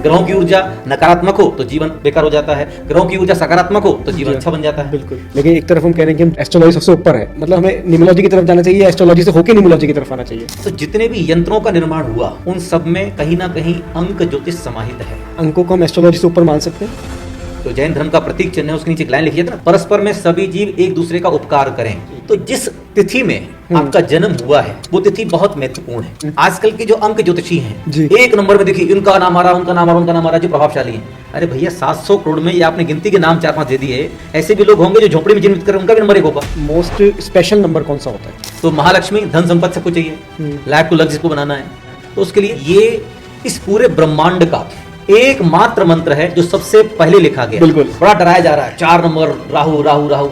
ग्रहों की ऊर्जा नकारात्मक हो तो जीवन बेकार हो जाता है, ग्रहों की ऊर्जा सकारात्मक हो तो जीवन अच्छा बन जाता है। बिल्कुल। लेकिन एक तरफ हम कह रहे हैं कि हम एस्ट्रोलॉजी सबसे ऊपर है, मतलब हमें न्यूमरोलॉजी की तरफ जाना चाहिए, एस्ट्रोलॉजी से होकर न्यूमरोलॉजी की तरफ आना चाहिए। तो जितने भी यंत्रों का निर्माण हुआ उन सब में कहीं ना कहीं अंक ज्योतिष समाहित है। अंकों को हम एस्ट्रोलॉजी से ऊपर मान सकते हैं। तो जैन धर्म का प्रतीक चिन्ह है, उसके नीचे एक लाइन लिखी है ना, परस्पर में सभी जीव एक दूसरे का उपकार करें। तो जिस तिथि में आपका जन्म हुआ है वो तिथि बहुत महत्वपूर्ण है। आजकल के जो अंक ज्योतिषी हैं एक नंबर में देखिए, इनका नाम आ रहा, उनका नाम आ रहा, उनका नाम आ रहा, जो प्रभावशाली है। अरे भैया 700 करोड़ में ये आपने गिनती के नाम 4-5 दे दिए, ऐसे भी लोग होंगे जो झोपड़ी में जन्मित कर उनका भी नंबर 1 होगा। मोस्ट स्पेशल नंबर कौन सा होता है? तो महालक्ष्मी धन संपत्ति सबको चाहिए, लाइफ टू लक जिसको बनाना है, तो उसके लिए ये इस पूरे ब्रह्मांड का एकमात्र मंत्र है जो सबसे पहले लिखा गया। बिल्कुल। बड़ा डराया जा रहा है 4 नंबर राहु राहु राहु।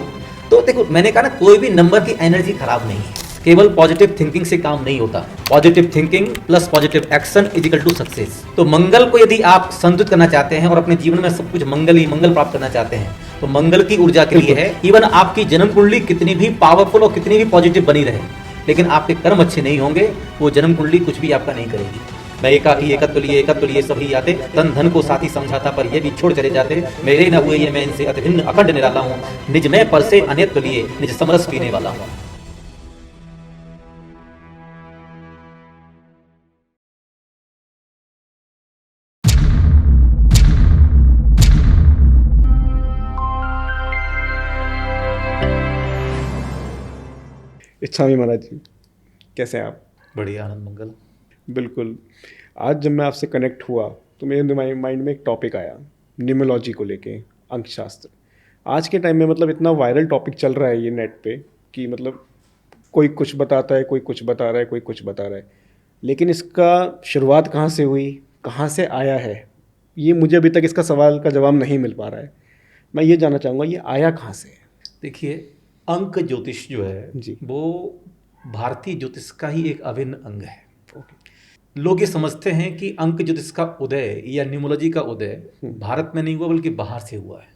तो देखो मैंने कहा ना, कोई भी नंबर की एनर्जी खराब नहीं है, केवल पॉजिटिव थिंकिंग से काम नहीं होता। Positive thinking plus positive action is equal to success. तो मंगल को यदि आप संतुलित करना चाहते हैं और अपने जीवन में सब कुछ मंगल ही मंगल प्राप्त करना चाहते हैं तो मंगल की ऊर्जा के लिए है। इवन आपकी जन्म कुंडली कितनी भी पावरफुल और कितनी भी पॉजिटिव बनी रहे, लेकिन आपके कर्म अच्छे नहीं होंगे, वो जन्म कुंडली कुछ भी आपका नहीं करेगी। मैं एकाकी एकत्व लिए सभी आते, तन धन को साथी समझाता पर ये भी छोड़ चले जाते। मेरे न हुए ये मैं इनसे अति भिन्न अखंड निराला हूँ, निज में पर से अन्यत्व लिए निज समरस पीने वाला हूँ। इच्छामी महाराज जी, कैसे हैं आप? बढ़िया, आनंद मंगल। बिल्कुल। आज जब मैं आपसे कनेक्ट हुआ तो मेरे माइंड में एक टॉपिक आया न्यूमरोलॉजी को लेके, अंकशास्त्र। आज के टाइम में मतलब इतना वायरल टॉपिक चल रहा है ये नेट पे कि मतलब कोई कुछ बताता है, कोई कुछ बता रहा है, कोई कुछ बता रहा है, लेकिन इसका शुरुआत कहाँ से हुई, कहाँ से आया है, ये मुझे अभी तक इसका सवाल का जवाब नहीं मिल पा रहा है। मैं ये जानना चाहूँगा ये आया कहाँ से? देखिए, अंक ज्योतिष जो है जी, वो भारतीय ज्योतिष का ही एक अभिन्न अंग है। लोग ये समझते हैं कि अंक ज्योतिष का उदय या न्यूमरोलॉजी का उदय भारत में नहीं हुआ बल्कि बाहर से हुआ है,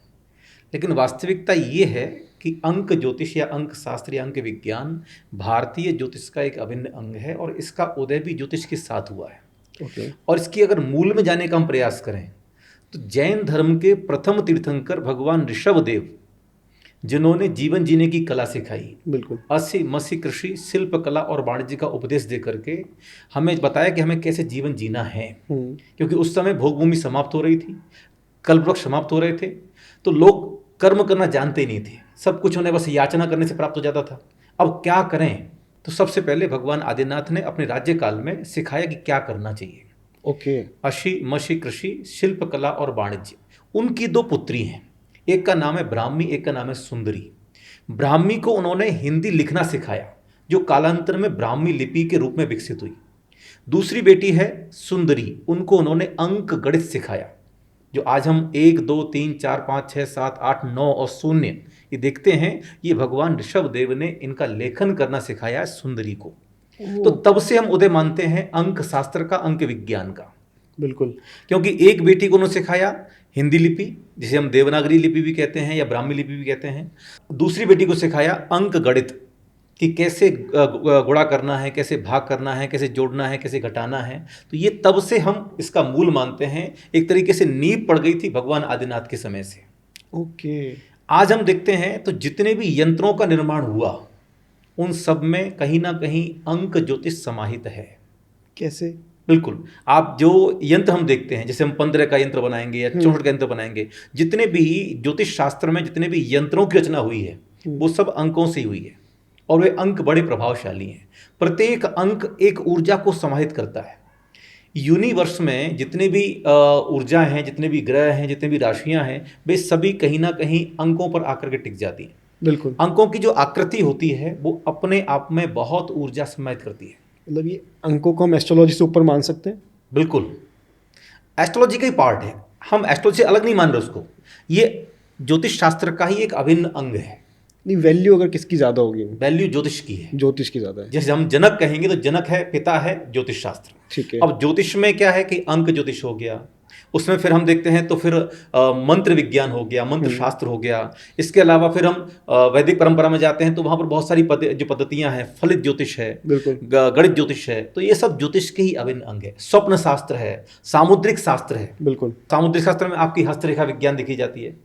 लेकिन वास्तविकता ये है कि अंक ज्योतिष या अंक शास्त्र या अंक विज्ञान भारतीय ज्योतिष का एक अभिन्न अंग है और इसका उदय भी ज्योतिष के साथ हुआ है। और इसकी अगर मूल में जाने का हम प्रयास करें तो जैन धर्म के प्रथम तीर्थंकर भगवान ऋषभदेव, जिन्होंने जीवन जीने की कला सिखाई, बिल्कुल, अस्सी मसी कृषि शिल्प कला और वाणिज्य का उपदेश दे करके हमें बताया कि हमें कैसे जीवन जीना है। क्योंकि उस समय भोग भूमि समाप्त हो रही थी, कल्पवृक्ष समाप्त हो रहे थे, तो लोग कर्म करना जानते ही नहीं थे, सब कुछ उन्हें बस याचना करने से प्राप्त हो जाता था। अब क्या करें? तो सबसे पहले भगवान आदिनाथ ने अपने राज्यकाल में सिखाया कि क्या करना चाहिए। अशी मशी कृषि शिल्प कला और वाणिज्य, उनकी 2 पुत्री हैं, एक का नाम है ब्राह्मी, एक का नाम है सुंदरी। ब्राह्मी को उन्होंने हिंदी लिखना सिखाया जो कालांतर में ब्राह्मी लिपि के रूप में विकसित हुई। दूसरी बेटी है सुंदरी, उनको उन्होंने अंक गणित सिखाया, जो आज हम 1 2 3 4 5 6 7 8 9 और 0 ये देखते हैं, ये भगवान ऋषभदेव ने इनका लेखन करना सिखाया है सुंदरी को। तो तब से हम उदय मानते हैं अंक शास्त्र का, अंक विज्ञान का। बिल्कुल, क्योंकि एक बेटी को उन्होंने सिखाया हिंदी लिपि, जिसे हम देवनागरी लिपि भी कहते हैं या ब्राह्मी लिपि भी कहते हैं। दूसरी बेटी को सिखाया अंक गणित, कि कैसे गुणा करना है, कैसे भाग करना है, कैसे जोड़ना है, कैसे घटाना है। तो ये तब से हम इसका मूल मानते हैं, एक तरीके से नींव पड़ गई थी भगवान आदिनाथ के समय से। आज हम देखते हैं तो जितने भी यंत्रों का निर्माण हुआ उन सब में कहीं ना कहीं अंक ज्योतिष समाहित है। कैसे? बिल्कुल, आप जो यंत्र हम देखते हैं, जैसे हम 15 का यंत्र बनाएंगे या 64 का यंत्र बनाएंगे, जितने भी ज्योतिष शास्त्र में जितने भी यंत्रों की रचना हुई है वो सब अंकों से हुई है और वे अंक बड़े प्रभावशाली हैं। प्रत्येक अंक एक ऊर्जा को समाहित करता है। यूनिवर्स में जितने भी ऊर्जा हैं, जितने भी ग्रह हैं, जितने भी राशियां हैं, वे सभी कहीं ना कहीं अंकों पर आकर के टिक जाती हैं। बिल्कुल, अंकों की जो आकृति होती है वो अपने आप में बहुत ऊर्जा समाहित करती है। मतलब ये अंकों को हम एस्ट्रोलॉजी से ऊपर मान सकते हैं? बिल्कुल, एस्ट्रोलॉजी का ही पार्ट है, हम एस्ट्रोलॉजी से अलग नहीं मान रहे उसको, ये ज्योतिष शास्त्र का ही एक अभिन्न अंग है। नहीं, वैल्यू अगर किसकी ज़्यादा होगी? वैल्यू ज्योतिष की है, ज्योतिष की ज़्यादा है। जैसे हम जनक कहेंगे तो जनक है, पिता है ज्योतिष शास्त्र। ठीक है। अब ज्योतिष में क्या है कि अंक ज्योतिष हो गया, उसमें फिर हम देखते हैं तो फिर मंत्र विज्ञान हो गया, मंत्र शास्त्र हो गया। इसके अलावा फिर हम वैदिक परंपरा में जाते हैं तो वहाँ पर बहुत सारी जो पद्धतियाँ हैं, फलित ज्योतिष है, गणित ज्योतिष है, तो ये सब ज्योतिष के ही अभिन्न अंग है। स्वप्न शास्त्र है, सामुद्रिक शास्त्र है। बिल्कुल, सामुद्रिक शास्त्र में आपकी हस्तरेखा विज्ञान देखी जाती है।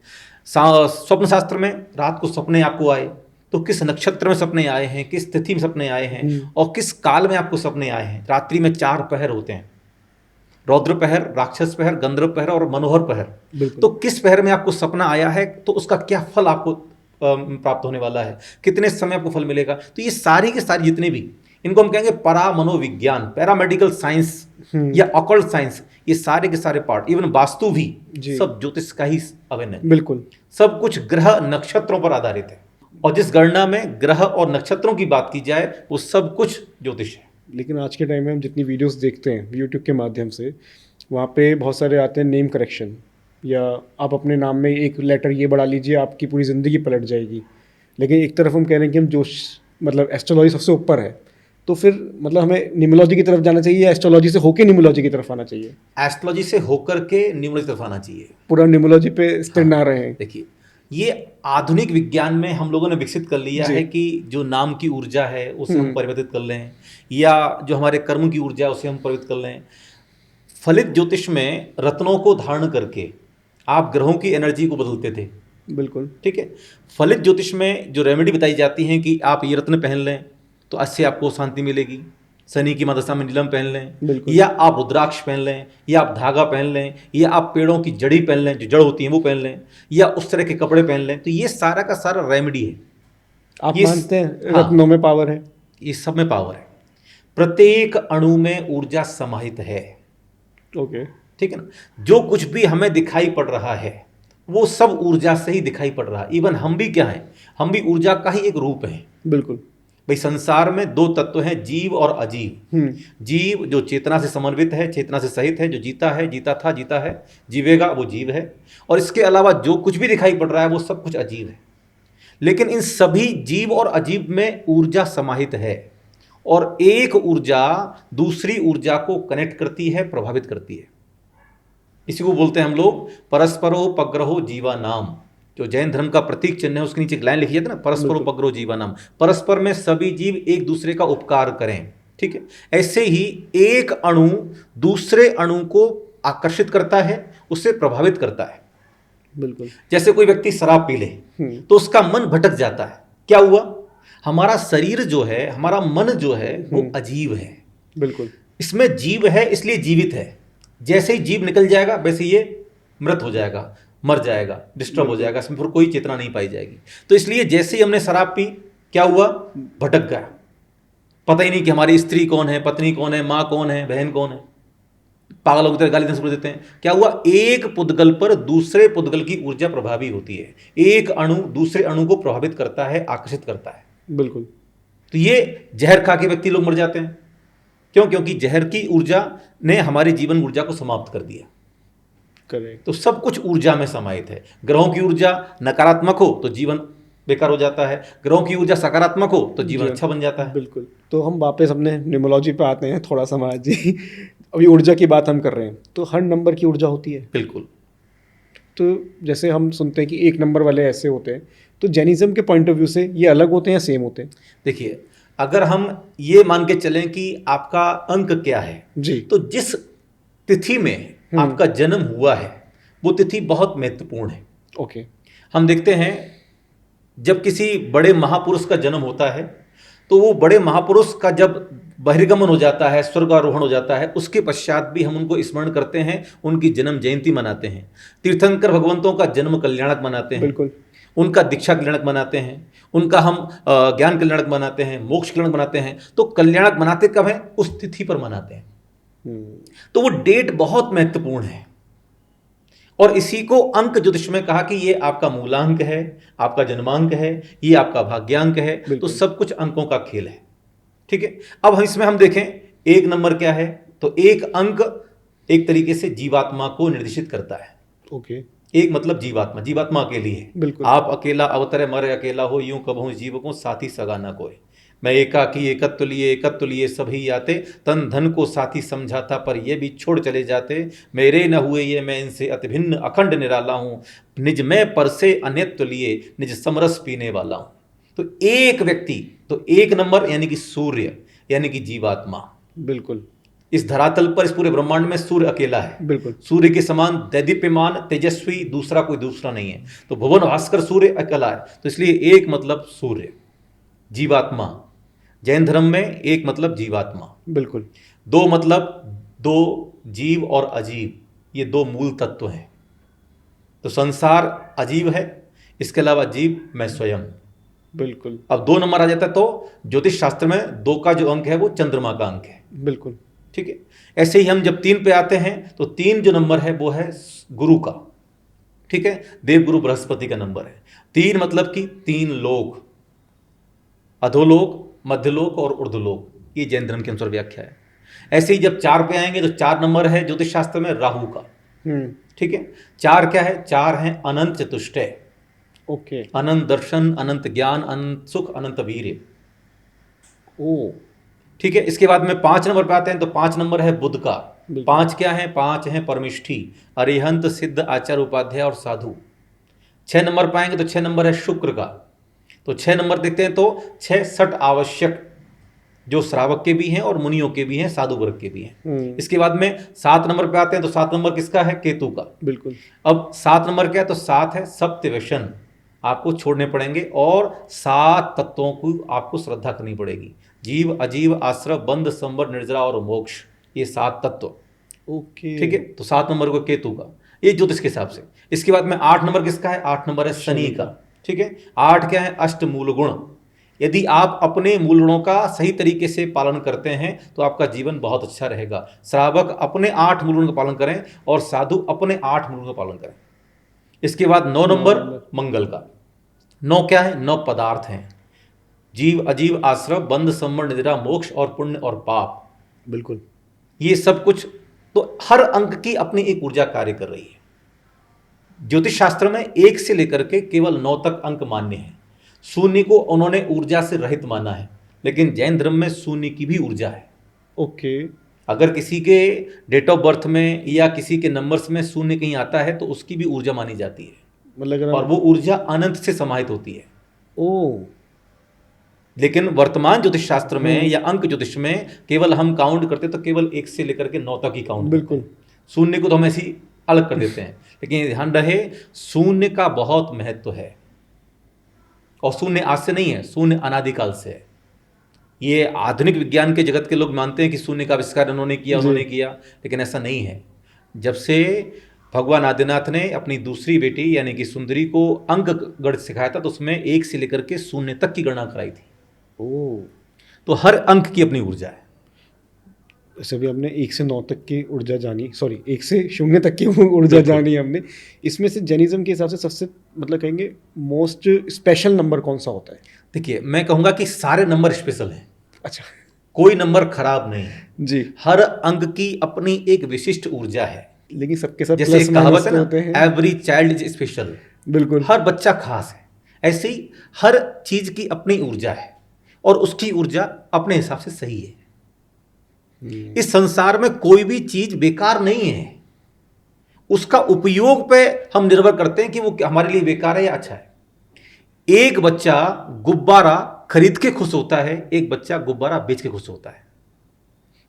स्वप्न शास्त्र में रात को सपने आपको आए तो किस नक्षत्र में सपने आए हैं, किस तिथि में सपने आए हैं और किस काल में आपको सपने आए हैं। रात्रि में 4 पहर होते हैं, रौद्र पहर, राक्षस पहर, गंधर्व पहर और मनोहर पहर। तो किस पहर में आपको सपना आया है तो उसका क्या फल आपको प्राप्त होने वाला है, कितने समय आपको फल मिलेगा। तो ये सारी के सारी जितने भी, इनको हम कहेंगे परा मनोविज्ञान, पैरामेडिकल साइंस या ऑकल्ट साइंस, ये सारे के सारे पार्ट, इवन वास्तु भी सब ज्योतिष का ही अभिन्न है। बिल्कुल, सब कुछ ग्रह नक्षत्रों पर आधारित है और जिस गणना में ग्रह और नक्षत्रों की बात की जाए वो सब कुछ ज्योतिष है। लेकिन आज के टाइम में हम जितनी वीडियोस देखते हैं यूट्यूब के माध्यम से, वहाँ पे बहुत सारे आते हैं नेम करेक्शन, या आप अपने नाम में एक लेटर ये बढ़ा लीजिए आपकी पूरी ज़िंदगी पलट जाएगी। लेकिन एक तरफ हम कह रहे हैं कि हम मतलब एस्ट्रोलॉजी सबसे ऊपर है, तो फिर मतलब हमें न्यूमरोलॉजी की तरफ जाना चाहिए या एस्ट्रोलॉजी से होकर न्यूमरोलॉजी की तरफ आना चाहिए? एस्ट्रोलॉजी से होकर के न्यूमरोलॉजी की तरफ आना चाहिए, पूरा न्यूमरोलॉजी पे स्थिर ना रहे। देखिए, ये आधुनिक विज्ञान में हम लोगों ने विकसित कर लिया है कि जो नाम की ऊर्जा है उसे हम परिवर्तित कर लें, या जो हमारे कर्म की ऊर्जा है उसे हम परिवर्तित कर लें। फलित ज्योतिष में रत्नों को धारण करके आप ग्रहों की एनर्जी को बदलते थे। बिल्कुल, ठीक है। फलित ज्योतिष में जो रेमेडी बताई जाती है कि आप ये रत्न पहन लें तो इससे आपको शांति मिलेगी, शनि की महादशा में नीलम पहन लें, या आप रुद्राक्ष पहन लें, या आप धागा पहन लें, या आप पेड़ों की जड़ी पहन लें, जो जड़ होती है वो पहन लें, या उस तरह के कपड़े पहन लें। तो ये सारा का सारा रेमेडी है। आप मानते हैं रत्नों में पावर है? ये सब में पावर है, प्रत्येक अणु में ऊर्जा समाहित है। ओके, ठीक है ना। जो कुछ भी हमें दिखाई पड़ रहा है वो सब ऊर्जा से ही दिखाई पड़ रहा है। इवन हम भी क्या हैं, हम भी ऊर्जा का ही एक रूप है। बिल्कुल भाई, संसार में 2 तत्व हैं, जीव और अजीव। जीव जो चेतना से समन्वित है, चेतना से सहित है, जो जीता है, जीता था, जीता है, जीवेगा, वो जीव है। और इसके अलावा जो कुछ भी दिखाई पड़ रहा है वो सब कुछ अजीव है। लेकिन इन सभी जीव और अजीव में ऊर्जा समाहित है, और एक ऊर्जा दूसरी ऊर्जा को कनेक्ट करती है, प्रभावित करती है। इसी को बोलते हैं हम लोग परस्परो पग्रहो जीवा नाम। जो जैन धर्म का प्रतीक चिन्ह है उसके नीचे एक लाइन लिखी जाती है ना, परस्परो पग्रहो जीवा नाम। परस्पर में सभी जीव एक दूसरे का उपकार करें। ठीक है। ऐसे ही एक अणु दूसरे अणु को आकर्षित करता है, उससे प्रभावित करता है। बिल्कुल। जैसे कोई व्यक्ति शराब पी ले तो उसका मन भटक जाता है। क्या हुआ? हमारा शरीर जो है, हमारा मन जो है वो अजीब है। बिल्कुल। इसमें जीव है इसलिए जीवित है। जैसे ही जीव निकल जाएगा वैसे ये मृत हो जाएगा, मर जाएगा, डिस्टर्ब हो जाएगा, इसमें फिर कोई चेतना नहीं पाई जाएगी। तो इसलिए जैसे ही हमने शराब पी, क्या हुआ? भटक गया। पता ही नहीं कि हमारी स्त्री कौन है, पत्नी कौन है, माँ कौन है, बहन कौन है। पागलों की तरह गाली देना शुरू देते हैं। क्या हुआ? एक पुद्गल पर दूसरे पुद्गल की ऊर्जा प्रभावी होती है। एक अणु दूसरे अणु को प्रभावित करता है, आकर्षित करता है। बिल्कुल। तो ये जहर खा के व्यक्ति लोग मर जाते हैं। क्यों? क्योंकि जहर की ऊर्जा ने हमारी जीवन ऊर्जा को समाप्त कर दिया। करेक्ट। तो सब कुछ ऊर्जा में समाहित है। ग्रहों की ऊर्जा नकारात्मक हो तो जीवन बेकार हो जाता है, ग्रहों की ऊर्जा सकारात्मक हो तो जीवन अच्छा बन जाता है। बिल्कुल। तो हम वापस अपने न्यूमरोलॉजी पे आते हैं थोड़ा सा महाराज जी। अभी ऊर्जा की बात हम कर रहे हैं, तो हर नंबर की ऊर्जा होती है। बिल्कुल। तो जैसे हम सुनते हैं कि 1 नंबर वाले ऐसे होते हैं, तो जैनिज्म के पॉइंट ऑफ व्यू से ये अलग होते हैं या सेम होते हैं? देखिए, अगर हम ये मान के चलें कि आपका अंक क्या है जी, तो जिस तिथि में आपका जन्म हुआ है वो तिथि बहुत महत्वपूर्ण है। ओके। हम देखते हैं जब किसी बड़े महापुरुष का जन्म होता है तो वो बड़े महापुरुष का जब बहिर्गमन हो जाता है, स्वर्गारोहण हो जाता है, उसके पश्चात भी हम उनको स्मरण करते हैं, उनकी जन्म जयंती मनाते हैं। तीर्थंकर भगवंतों का जन्म कल्याणक मनाते हैं। बिल्कुल। उनका दीक्षा कल्याणक मनाते हैं, उनका हम ज्ञान कल्याणक मनाते हैं, मोक्ष कल्याणक मनाते हैं। तो कल्याणक मनाते कब हैं? उस तिथि पर मनाते हैं। तो वो डेट बहुत महत्वपूर्ण है, और इसी को अंक ज्योतिष में कहा कि ये आपका मूलांक है, आपका जन्मांक है, ये आपका भाग्यांक है। तो सब कुछ अंकों का खेल है। ठीक है। अब हम इसमें देखें 1 नंबर क्या है, तो एक अंक एक तरीके से जीवात्मा को निर्देशित करता है। ओके। एक मतलब जीवात्मा, जीवात्मा अकेली है। बिल्कुल। आप अकेला अवतरे मरे अकेला हो, यूं कबहू जीव को साथी सगा न कोई। मैं एकाकी एकत्व लिए सभी आते, तन धन को साथी समझाता पर ये भी छोड़ चले जाते, मेरे न हुए ये मैं इनसे अति भिन्न अखंड निराला हूँ, निज मैं पर से अन्यत्व लिए निज समरस पीने वाला हूँ। तो एक व्यक्ति, तो एक नंबर यानी कि सूर्य, यानी कि जीवात्मा। बिल्कुल। इस धरातल पर, इस पूरे ब्रह्मांड में सूर्य अकेला है। बिल्कुल। सूर्य के समान दैदीप्यमान तेजस्वी दूसरा कोई दूसरा नहीं है। तो भुवन भास्कर सूर्य अकेला है, तो इसलिए एक मतलब सूर्य, जीवात्मा। जैन धर्म में एक मतलब जीवात्मा। बिल्कुल। दो मतलब, दो जीव और अजीब, ये दो मूल तत्व हैं। तो संसार अजीब है, इसके अलावा जीव मैं स्वयं। बिल्कुल। अब 2 नंबर आ जाता है, तो ज्योतिष शास्त्र में 2 का जो अंक है वो चंद्रमा का अंक है। बिल्कुल। ठीक है। ऐसे ही हम जब 3 पे आते हैं तो 3 जो नंबर है वो है गुरु का। ठीक है, देवगुरु बृहस्पति का नंबर है। 3 मतलब कि 3 लोक, अधोलोक, मध्यलोक और ऊर्ध्वलोक, ये जैन धर्म के अनुसार व्याख्या है। ऐसे ही जब 4 पे आएंगे तो 4 नंबर है ज्योतिष शास्त्र में राहु का। ठीक है। 4 क्या है? 4 है अनंत चतुष्टय। ओके। अनंत दर्शन, अनंत ज्ञान, अनंत सुख, अनंत वीर्य। ओ, ठीक है। इसके बाद में 5 नंबर पे आते हैं तो 5 नंबर है बुध का। 5 क्या है? 5 है परमिष्ठी, अरिहंत, सिद्ध, आचार्य, उपाध्याय और साधु। 6 नंबर पाएंगे तो 6 नंबर है शुक्र का। तो 6 नंबर देखते हैं तो 6 सठ आवश्यक, जो श्रावक के भी हैं और मुनियों के भी हैं, साधु वर्ग के भी हैं। इसके बाद में 7 नंबर पे आते हैं तो 7 नंबर किसका है? केतु का। बिल्कुल। अब 7 नंबर क्या है? तो 7 है सत्य व्यसन, आपको छोड़ने पड़ेंगे और 7 तत्वों को आपको श्रद्धा करनी पड़ेगी। जीव, अजीव, आश्रव, बंध, संवर, निर्जरा और मोक्ष, ये 7 तत्व। ओके। ठीक है। तो 7 नंबर को केतु का, ये ज्योतिष के हिसाब से। इसके बाद में 8 नंबर किसका है? 8 नंबर है शनि का। ठीक है। 8 क्या है? अष्ट मूल गुण। यदि आप अपने मूल गुणों का सही तरीके से पालन करते हैं तो आपका जीवन बहुत अच्छा रहेगा। श्रावक अपने 8 मूल गुणों का पालन करें और साधु अपने 8 मूल गुणों का पालन करें। इसके बाद 9 नंबर मंगल का। 9 क्या है? 9 पदार्थ हैं, जीव, अजीव, आश्रव, बंध, संवर, निद्रा, मोक्ष और पुण्य और पाप। बिल्कुल। ये सब कुछ, तो हर अंक की अपनी एक ऊर्जा कार्य कर रही है। ज्योतिष शास्त्र में 1 से लेकर के केवल 9 तक अंक मान्य है। शून्य को उन्होंने ऊर्जा से रहित माना है, लेकिन जैन धर्म में शून्य की भी ऊर्जा है। ओके। अगर किसी के डेट ऑफ बर्थ में या किसी के नंबर्स में शून्य कहीं आता है तो उसकी भी ऊर्जा मानी जाती है, मतलब और वो ऊर्जा अनंत से समाहित होती है। ओ, लेकिन वर्तमान ज्योतिष शास्त्र में या अंक ज्योतिष में केवल हम काउंट करते तो केवल 1 से लेकर के 9 तक ही काउंट। बिल्कुल। शून्य को तो हम ऐसी अलग कर देते हैं, लेकिन ध्यान रहे शून्य का बहुत महत्व है। और शून्य आज से नहीं है, शून्य अनादिकाल से है। ये आधुनिक विज्ञान के जगत के लोग मानते हैं कि शून्य का आविष्कार उन्होंने किया, लेकिन ऐसा नहीं है। जब से भगवान आदिनाथ ने अपनी दूसरी बेटी यानी कि सुंदरी को अंक गणित सिखाया था तो उसमें 1 से लेकर के शून्य तक की गणना कराई थी। ओ, तो हर अंक की अपनी ऊर्जा है। वैसे भी हमने 1 से 9 तक की ऊर्जा जानी, सॉरी 1 से 0 तक की ऊर्जा जानी हमने। इसमें से जैनिज्म के हिसाब से सबसे मतलब कहेंगे मोस्ट स्पेशल नंबर कौन सा होता है? देखिए, मैं कहूँगा कि सारे नंबर स्पेशल हैं। अच्छा। कोई नंबर खराब नहीं है जी। हर अंक की अपनी एक विशिष्ट ऊर्जा है। लेकिन सबके साथ जैसे प्लस एक कहावत है होते हैं। ना, एवरी चाइल्ड इज स्पेशल। बिल्कुल। हर बच्चा खास है। ऐसे ही हर चीज की अपनी ऊर्जा है और उसकी ऊर्जा अपने हिसाब से सही है। इस संसार में कोई भी चीज बेकार नहीं है, उसका उपयोग पे हम निर्भर करते हैं कि वो हमारे लिए बेकार है या अच्छा है। एक बच्चा गुब्बारा खरीद के खुश होता है, एक बच्चा गुब्बारा बेच के खुश होता है।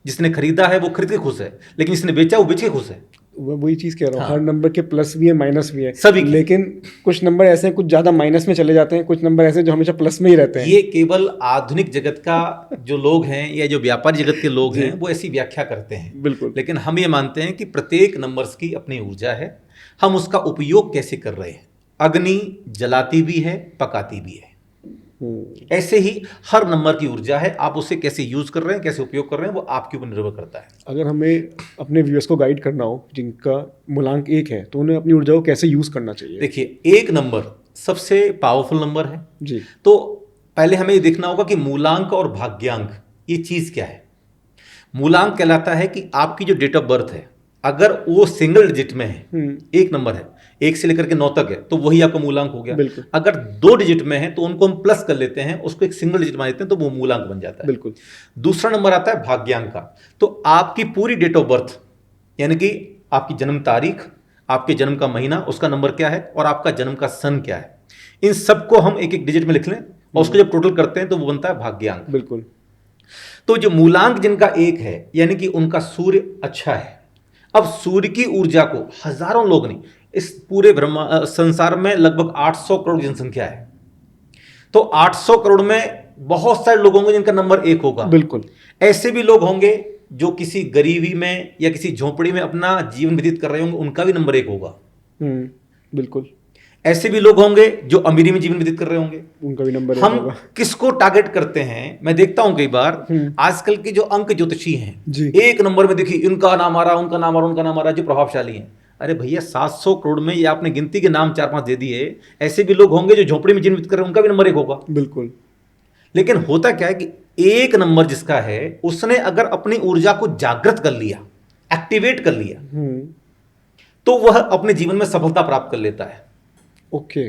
जिसने खरीदा है वो खरीद के खुश है, लेकिन जिसने बेचा वो बेच के खुश है। वही चीज़ कह रहा हूँ। हाँ। हर नंबर के प्लस भी है, माइनस भी है सभी के। लेकिन कुछ नंबर ऐसे हैं कुछ ज़्यादा माइनस में चले जाते हैं, कुछ नंबर ऐसे जो हमेशा प्लस में ही रहते हैं। ये केवल आधुनिक जगत का जो लोग हैं या जो व्यापारी जगत के लोग हैं वो ऐसी व्याख्या करते हैं। बिल्कुल। लेकिन हम ये मानते हैं कि प्रत्येक नंबर्स की अपनी ऊर्जा है, हम उसका उपयोग कैसे कर रहे हैं। अग्नि जलाती भी है, पकाती भी है। ऐसे ही हर नंबर की ऊर्जा है, आप उसे कैसे यूज कर रहे हैं, कैसे उपयोग कर रहे हैं, वो आपके ऊपर निर्भर करता है। अगर हमें अपने व्यूअर्स को गाइड करना हो जिनका मूलांक 1 है तो उन्हें अपनी ऊर्जा को कैसे यूज करना चाहिए? देखिए, 1 नंबर सबसे पावरफुल नंबर है जी। तो पहले हमें ये देखना होगा कि मूलांक और भाग्यांक ये चीज क्या है। मूलांक कहलाता है कि आपकी जो डेट ऑफ बर्थ है अगर वो सिंगल डिजिट में है, एक नंबर है, 1 से लेकर के 9 तक है, तो वही आपका मूलांक हो गया। बिल्कुल। अगर 2 डिजिट में है तो उनको हम प्लस कर लेते हैं, उसको एक सिंगल डिजिट मान लेते हैं, तो वो मूलांक बन जाता है। बिल्कुल। दूसरा नंबर आता है भाग्यांक का। तो आपकी पूरी डेट ऑफ बर्थ, यानी कि आपकी जन्म तारीख, आपके जन्म का महीना, उसका नंबर क्या है, और आपका जन्म का सन क्या है, इन सबको हम एक एक डिजिट में लिख लें और उसको जब टोटल करते हैं तो वो बनता है भाग्यांक। बिल्कुल। तो जो मूलांक जिनका 1 है, यानी कि उनका सूर्य अच्छा है। अब सूर्य की ऊर्जा को हजारों लोग नहीं, इस पूरे संसार में लगभग 800 करोड़ की जनसंख्या है, तो 800 करोड़ में बहुत सारे लोग होंगे जिनका नंबर 1 होगा। बिल्कुल। ऐसे भी लोग होंगे जो किसी गरीबी में या किसी झोपड़ी में अपना जीवन व्यतीत कर रहे होंगे, उनका भी नंबर 1 होगा। बिल्कुल। ऐसे भी लोग होंगे जो अमीरी में जीवन व्यतीत कर रहे होंगे, उनका भी नंबर 1 हम होगा। किसको टारगेट करते हैं? मैं देखता हूं कई बार आजकल के जो अंक ज्योतिषी हैं जी। 1 नंबर में देखिए इनका नाम आ रहा, उनका नाम आ रहा, उनका नाम आ रहा, जो प्रभावशाली हैं। अरे भैया 700 करोड़ में ये आपने गिनती के नाम 4-5 दे दिए। ऐसे भी लोग होंगे जो झोपड़ी में जीवन व्यतीत कर रहे हैं, उनका भी नंबर 1 होगा। बिल्कुल। लेकिन होता क्या है कि 1 नंबर जिसका है, उसने अगर अपनी ऊर्जा को जागृत कर लिया, एक्टिवेट कर लिया, तो वह अपने जीवन में सफलता प्राप्त कर लेता है। ओके।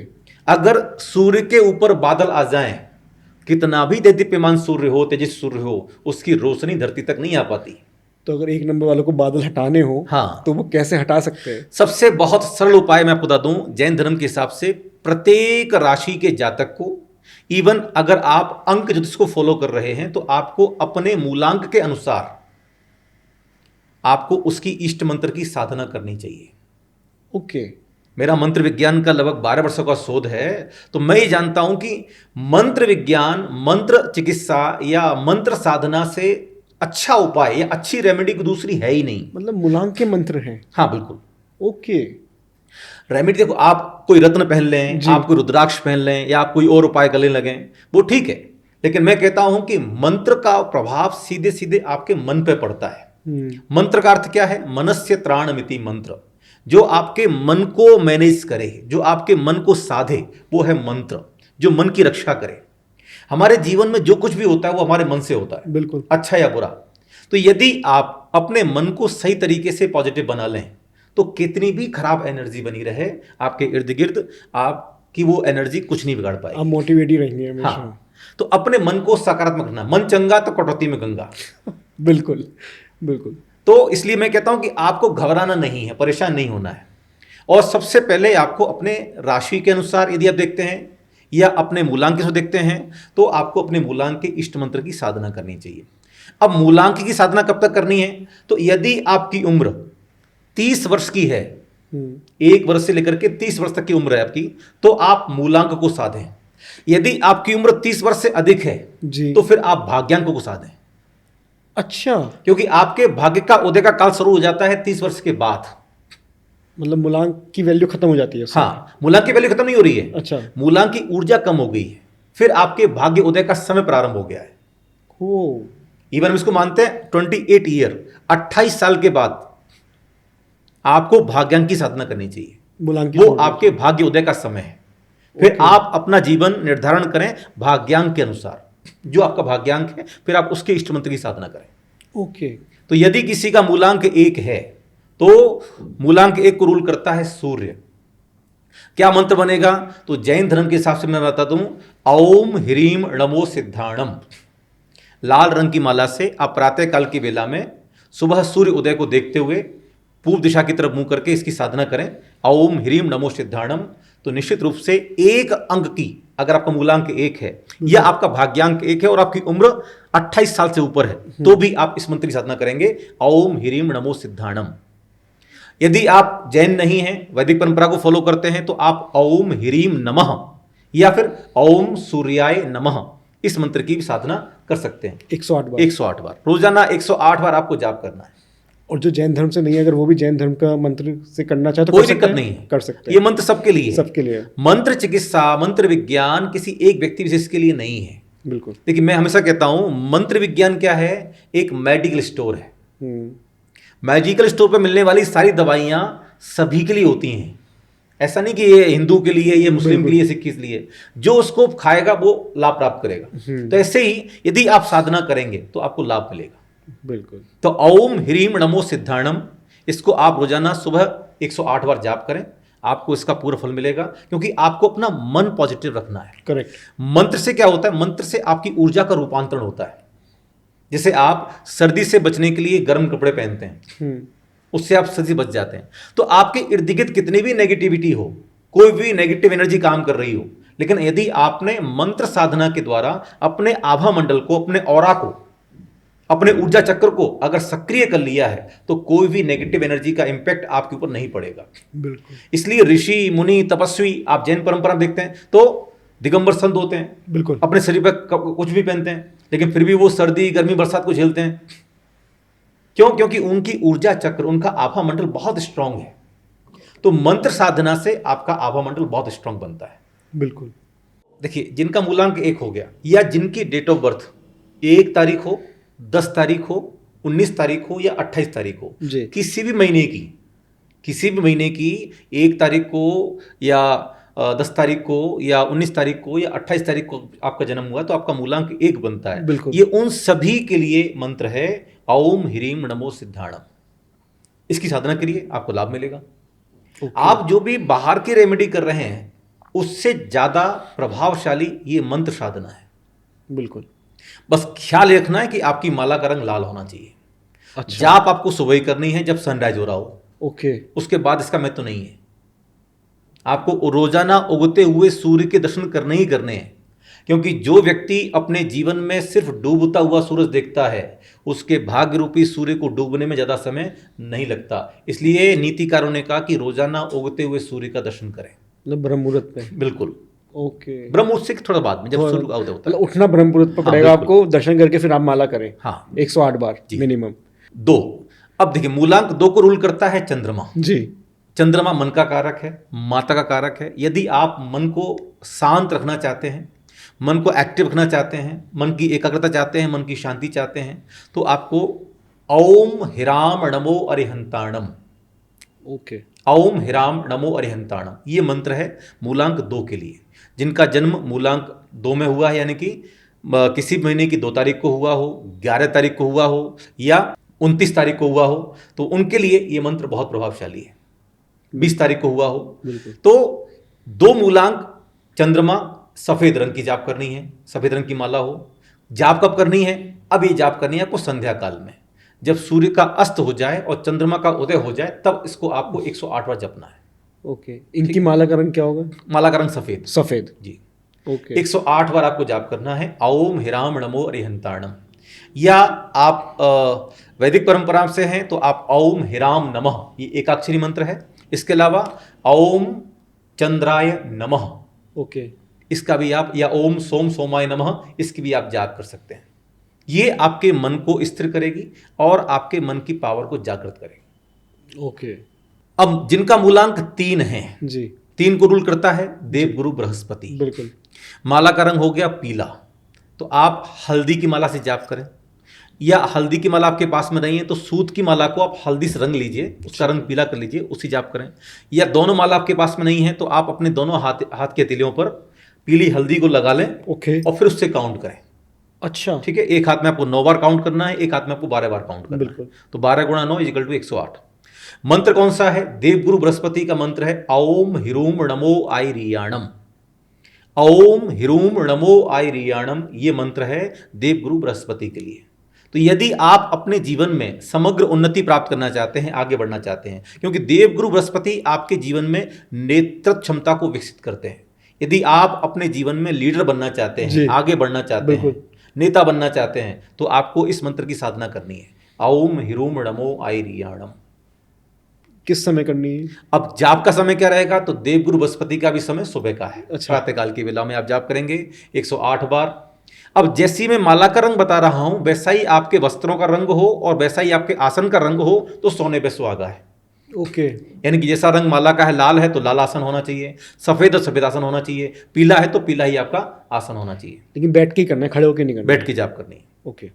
अगर सूर्य के ऊपर बादल आ जाएं, कितना भी देदीप्यमान सूर्य हो, तेजस्वी सूर्य हो, उसकी रोशनी धरती तक नहीं आ पाती। तो अगर 1 नंबर वालों को बादल हटाने हो, हाँ, तो वो कैसे हटा सकते हैं? सबसे बहुत सरल उपाय मैं आपको बता दूं, जैन धर्म के हिसाब से प्रत्येक राशि के जातक को, इवन अगर आप अंक ज्योतिष को फॉलो कर रहे हैं, तो आपको अपने मूलांक के अनुसार आपको उसकी इष्ट मंत्र की साधना करनी चाहिए। ओके। मेरा मंत्र विज्ञान का लगभग 12 वर्षों का शोध है, तो मैं ये जानता हूं कि मंत्र विज्ञान, मंत्र चिकित्सा या मंत्र साधना से अच्छा उपाय या अच्छी रेमेडी को दूसरी है ही नहीं। मतलब मूलांक के मंत्र हैं? हाँ बिल्कुल। ओके। रेमेडी देखो, आप कोई रत्न पहन लें, आप कोई रुद्राक्ष पहन लें, या आप कोई और उपाय गले लगें, वो ठीक है, लेकिन मैं कहता हूं कि मंत्र का प्रभाव सीधे सीधे आपके मन पे पड़ता है। मंत्र का अर्थ क्या है? मनस्य त्राणमिति मंत्र। जो आपके मन को मैनेज करे, जो आपके मन को साधे, वो है मंत्र, जो मन की रक्षा करे। हमारे जीवन में जो कुछ भी होता है वो हमारे मन से होता है, बिल्कुल, अच्छा या बुरा। तो यदि आप अपने मन को सही तरीके से पॉजिटिव बना लें, तो कितनी भी खराब एनर्जी बनी रहे आपके इर्द गिर्द, आपकी वो एनर्जी कुछ नहीं बिगाड़ पाएगी, आप मोटिवेट ही रहेंगे हमेशा। हाँ, तो अपने मन को सकारात्मक रखना। मन चंगा तो कटौती में गंगा। बिल्कुल बिल्कुल। तो इसलिए मैं कहता हूं कि आपको घबराना नहीं है, परेशान नहीं होना है। और सबसे पहले आपको अपने राशि के अनुसार यदि आप देखते हैं या अपने मूलांक से देखते हैं, तो आपको अपने मूलांक के इष्ट मंत्र की साधना करनी चाहिए। अब मूलांक की साधना कब तक करनी है? तो यदि आपकी उम्र 30 वर्ष की है, 1 वर्ष से लेकर के 30 वर्ष तक की उम्र है आपकी, तो आप मूलांक को साधें। यदि आपकी उम्र 30 वर्ष से अधिक है जी, तो फिर आप भाग्यांक को साधें। अच्छा, क्योंकि आपके भाग्य का उदय का काल शुरू हो जाता है 30 वर्ष के बाद। मतलब मूलांक की वैल्यू खत्म हो जाती है उससे? हाँ, मूलांक की वैल्यू खत्म नहीं हो रही है, अच्छा, मूलांक की ऊर्जा कम हो गई है, फिर आपके भाग्य उदय का समय प्रारंभ हो गया है। ओ, इवन हम इसको मानते हैं 28 ईयर, 28 साल के बाद आपको भाग्यांक की साधना करनी चाहिए। मूलांक की वो छोड़ दो। आपके भाग्य उदय का समय है। फिर आप अपना जीवन निर्धारण करें भाग्यांक के अनुसार, जो आपका भाग्यांक है, फिर आप उसके इष्ट मंत्र की साधना करें। ओके, तो यदि किसी का मूलांक 1 है, तो मूलांक 1 को रूल करता है सूर्य। क्या मंत्र बनेगा? तो जैन धर्म के हिसाब से मैं बताता हूं, ओम ह्रीम नमो सिद्धाणम। लाल रंग की माला से आप प्रातः काल की बेला में सुबह सूर्य उदय को देखते हुए पूर्व दिशा की तरफ मुंह करके इसकी साधना करें, ओम ह्रीम नमो सिद्धाणम। तो निश्चित रूप से 1 अंक की, अगर आपका मूलांक 1 है या आपका भाग्यांक 1 है और आपकी उम्र 28 साल से ऊपर है, तो भी आप इस मंत्र की साधना करेंगे, ओम ह्रीम नमो सिद्धाणम। यदि आप जैन नहीं हैं, वैदिक परंपरा को फॉलो करते हैं, तो आप ओम ह्रीम नमः या फिर ओम सूर्याय नमः इस मंत्र की भी साधना कर सकते हैं 108 बार। 108 बार रोजाना 108 बार आपको जाप करना है। और जो जैन धर्म से नहीं है, अगर वो भी जैन धर्म का मंत्र से करना चाहे तो कोई कर सकते दिक्कत हैं? नहीं है, कर सकते हैं। ये मंत्र सबके लिए है। सबके लिए। मंत्र चिकित्सा, मंत्र विज्ञान किसी एक व्यक्ति विशेष के लिए नहीं है। बिल्कुल। लेकिन मैं हमेशा कहता हूं, मंत्र विज्ञान क्या है? एक मेडिकल स्टोर है। मेडिकल स्टोर पर मिलने वाली सारी दवाइयां सभी के लिए होती हैं। ऐसा नहीं कि ये हिंदू के लिए, ये मुस्लिम के लिए, सिख के लिए। जो उसको खाएगा वो लाभ प्राप्त करेगा। तो ऐसे ही यदि आप साधना करेंगे तो आपको लाभ मिलेगा। बिल्कुल। तो ओम ह्रीम नमो सिद्धाणम, इसको आप रोजाना सुबह 108 बार जाप करें, आपको इसका पूरा फल मिलेगा, क्योंकि आपको अपना मन पॉजिटिव रखना है। करेक्ट। मंत्र से क्या होता है, मंत्र से आपकी ऊर्जा का रूपांतरण होता है। जैसे आप सर्दी से बचने के लिए गर्म कपड़े पहनते हैं, उससे आप सर्दी से बच जाते हैं। तो आपके इर्द गिर्द कितनी भी नेगेटिविटी हो, कोई भी नेगेटिव एनर्जी काम कर रही हो, लेकिन यदि आपने मंत्र साधना के द्वारा अपने आभा मंडल को, अपने ऑरा को, अपने ऊर्जा चक्र को अगर सक्रिय कर लिया है, तो कोई भी नेगेटिव एनर्जी का इंपैक्ट आपके ऊपर नहीं पड़ेगा। बिल्कुल। इसलिए ऋषि मुनि तपस्वी, आप जैन परंपरा में देखते हैं तो दिगंबर संत होते हैं, बिल्कुल, अपने शरीर पर कुछ भी पहनते हैं, लेकिन फिर भी वो सर्दी गर्मी बरसात को झेलते हैं। क्यों? क्योंकि उनकी ऊर्जा चक्र, उनका आभा मंडल बहुत स्ट्रांग है। तो मंत्र साधना से आपका आभा मंडल बहुत स्ट्रांग बनता है। बिल्कुल। देखिए, जिनका मूलांक 1 हो गया, या जिनकी डेट ऑफ बर्थ 1 तारीख हो, 10 तारीख हो, 19 तारीख हो या 28 तारीख हो, जी। किसी भी महीने की 1 तारीख को या 10 तारीख को या 19 तारीख को या 28 तारीख को आपका जन्म हुआ, तो आपका मूलांक 1 बनता है। बिल्कुल। ये उन सभी के लिए मंत्र है, ओम ह्रीम नमो सिद्धाणम। इसकी साधना करिए, आपको लाभ मिलेगा। आप जो भी बाहर की रेमेडी कर रहे हैं, उससे ज्यादा प्रभावशाली ये मंत्र साधना है। बिल्कुल। बस ख्याल रखना है कि आपकी माला का रंग लाल होना चाहिए। अच्छा। जाप आपको सुबह ही करनी है जब सनराइज हो रहा हो, ओके। उसके बाद इसका महत्व नहीं है। आपको रोजाना उगते हुए सूर्य के दर्शन करने ही करने हैं, क्योंकि जो व्यक्ति अपने जीवन में सिर्फ डूबता हुआ सूरज देखता है, उसके भाग्य रूपी सूर्य को डूबने में ज्यादा समय नहीं लगता। इसलिए नीतिकारों ने कहा कि रोजाना उगते हुए सूर्य का दर्शन करें, मतलब ब्रह्म मुहूर्त पे। बिल्कुल। ओके। ब्रह्म मुहूर्त से थोड़ा बाद में, जब सूर्य उदय होता है। मतलब उठना ब्रह्म मुहूर्त पे पड़ेगा आपको, दर्शन करके फिर आप माला करें। हाँ, 108 बार मिनिमम। 2। अब देखिए, मूलांक 2 को रूल करता है चंद्रमा। जी। चंद्रमा मन का कारक है, माता का कारक है। यदि आप मन को शांत रखना चाहते हैं, मन को एक्टिव रखना चाहते हैं, मन की एकाग्रता चाहते हैं, मन की शांति चाहते हैं, तो आपको ओम ह्राम नमो अरिहंताणम, ओके, ओम ह्राम नमो अरिहंताणम, ये मंत्र है मूलांक 2 के लिए। जिनका जन्म मूलांक 2 में हुआ है, यानी कि किसी महीने की 2 तारीख को हुआ हो, 11 तारीख को हुआ हो या 29 तारीख को हुआ हो, तो उनके लिए ये मंत्र बहुत प्रभावशाली है। 20 तारीख को हुआ हो, तो 2 मूलांक चंद्रमा, सफेद रंग की जाप करनी है, सफेद रंग की माला हो। जाप कब करनी है? अब ये जाप करनी है आपको संध्या काल में, जब सूर्य का अस्त हो जाए और चंद्रमा का उदय हो जाए, तब इसको आपको 108 बार जपना है। ओके। इनकी माला का रंग क्या होगा? माला का रंग सफेद। सफेद, जी। ओके। 108 बार आपको जाप करना है ओम ह्राम नमो अरिहंताणम। या आप वैदिक परंपरा से हैं तो आप ओम ह्राम नमः, ये एकाक्षरी मंत्र है। इसके अलावा ओम चंद्राय नमः, ओके, इसका भी आप, या ओम सोम सोमाय नमः, इसकी भी आप जाप कर सकते हैं। ये आपके मन को स्थिर करेगी और आपके मन की पावर को जागृत करेगी। ओके। अब जिनका मूलांक 3 है जी, 3 को रूल करता है देवगुरु बृहस्पति। बिल्कुल। माला का रंग हो गया पीला, तो आप हल्दी की माला से जाप करें, या हल्दी की माला आपके पास में नहीं है तो सूत की माला को आप हल्दी से रंग लीजिए, उसका रंग पीला कर लीजिए, उसी जाप करें। या दोनों माला आपके पास में नहीं है तो आप अपने दोनों हाथ के हथेलियों पर पीली हल्दी को लगा लें, ओके, और फिर उससे काउंट करें। अच्छा, ठीक है, एक हाथ में आपको 9 बार काउंट करना है, एक हाथ में आपको 12 बार काउंट करना बिल्कुल। है। तो 12 गुणा 9 इक्वल टू 108। मंत्र कौन सा है? देवगुरु बृहस्पति का मंत्र है ओम ह्रूम नमो आयरियाणम। ओम ह्रूम नमो आयरियाणम, ये मंत्र है देवगुरु बृहस्पति के लिए। तो यदि आप अपने जीवन में समग्र उन्नति प्राप्त करना चाहते हैं, आगे बढ़ना चाहते हैं, क्योंकि देवगुरु बृहस्पति आपके जीवन में नेतृत्व क्षमता को विकसित करते हैं। यदि आप अपने जीवन में लीडर बनना चाहते हैं, आगे बढ़ना चाहते हैं, नेता बनना चाहते हैं, तो आपको इस मंत्र की साधना करनी है ओम ह्रूम नमो आयरियाणम। किस समय करनी है? अब जाप का समय क्या रहेगा? तो देवगुरु बृहस्पति का भी समय सुबह का है। अच्छा। प्रातःकाल की वेला में आप जाप करेंगे 108 बार। अब जैसी मैं माला का रंग बता रहा हूं, वैसा ही आपके वस्त्रों का रंग हो और वैसा ही आपके आसन का रंग हो, तो सोने पे सुहागा है। ओके। यानी कि जैसा रंग माला का है, लाल है तो लाल आसन होना चाहिए, सफेद और सफेद आसन होना चाहिए, पीला है तो पीला ही आपका आसन होना चाहिए। लेकिन बैठ के ही करना है, खड़े होके नहीं करना। बैठ के जाप करनी है। ओके।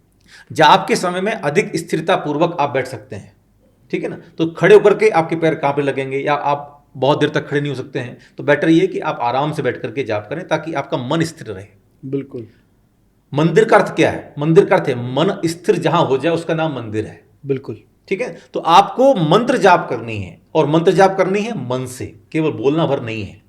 जाप के समय में अधिक स्थिरता पूर्वक आप बैठ सकते हैं, ठीक है ना। तो खड़े होकर के आपके पैर कांपने लगेंगे या आप बहुत देर तक खड़े नहीं हो सकते हैं, तो बेटर ये कि आप आराम से बैठ करके जाप करें, ताकि आपका मन स्थिर रहे। बिल्कुल। मंदिर का अर्थ क्या है? मंदिर का अर्थ है मन स्थिर जहां हो जाए उसका नाम मंदिर है। बिल्कुल। ठीक है। तो आपको मंत्र जाप करनी है, और मंत्र जाप करनी है मन से, केवल बोलना भर नहीं है।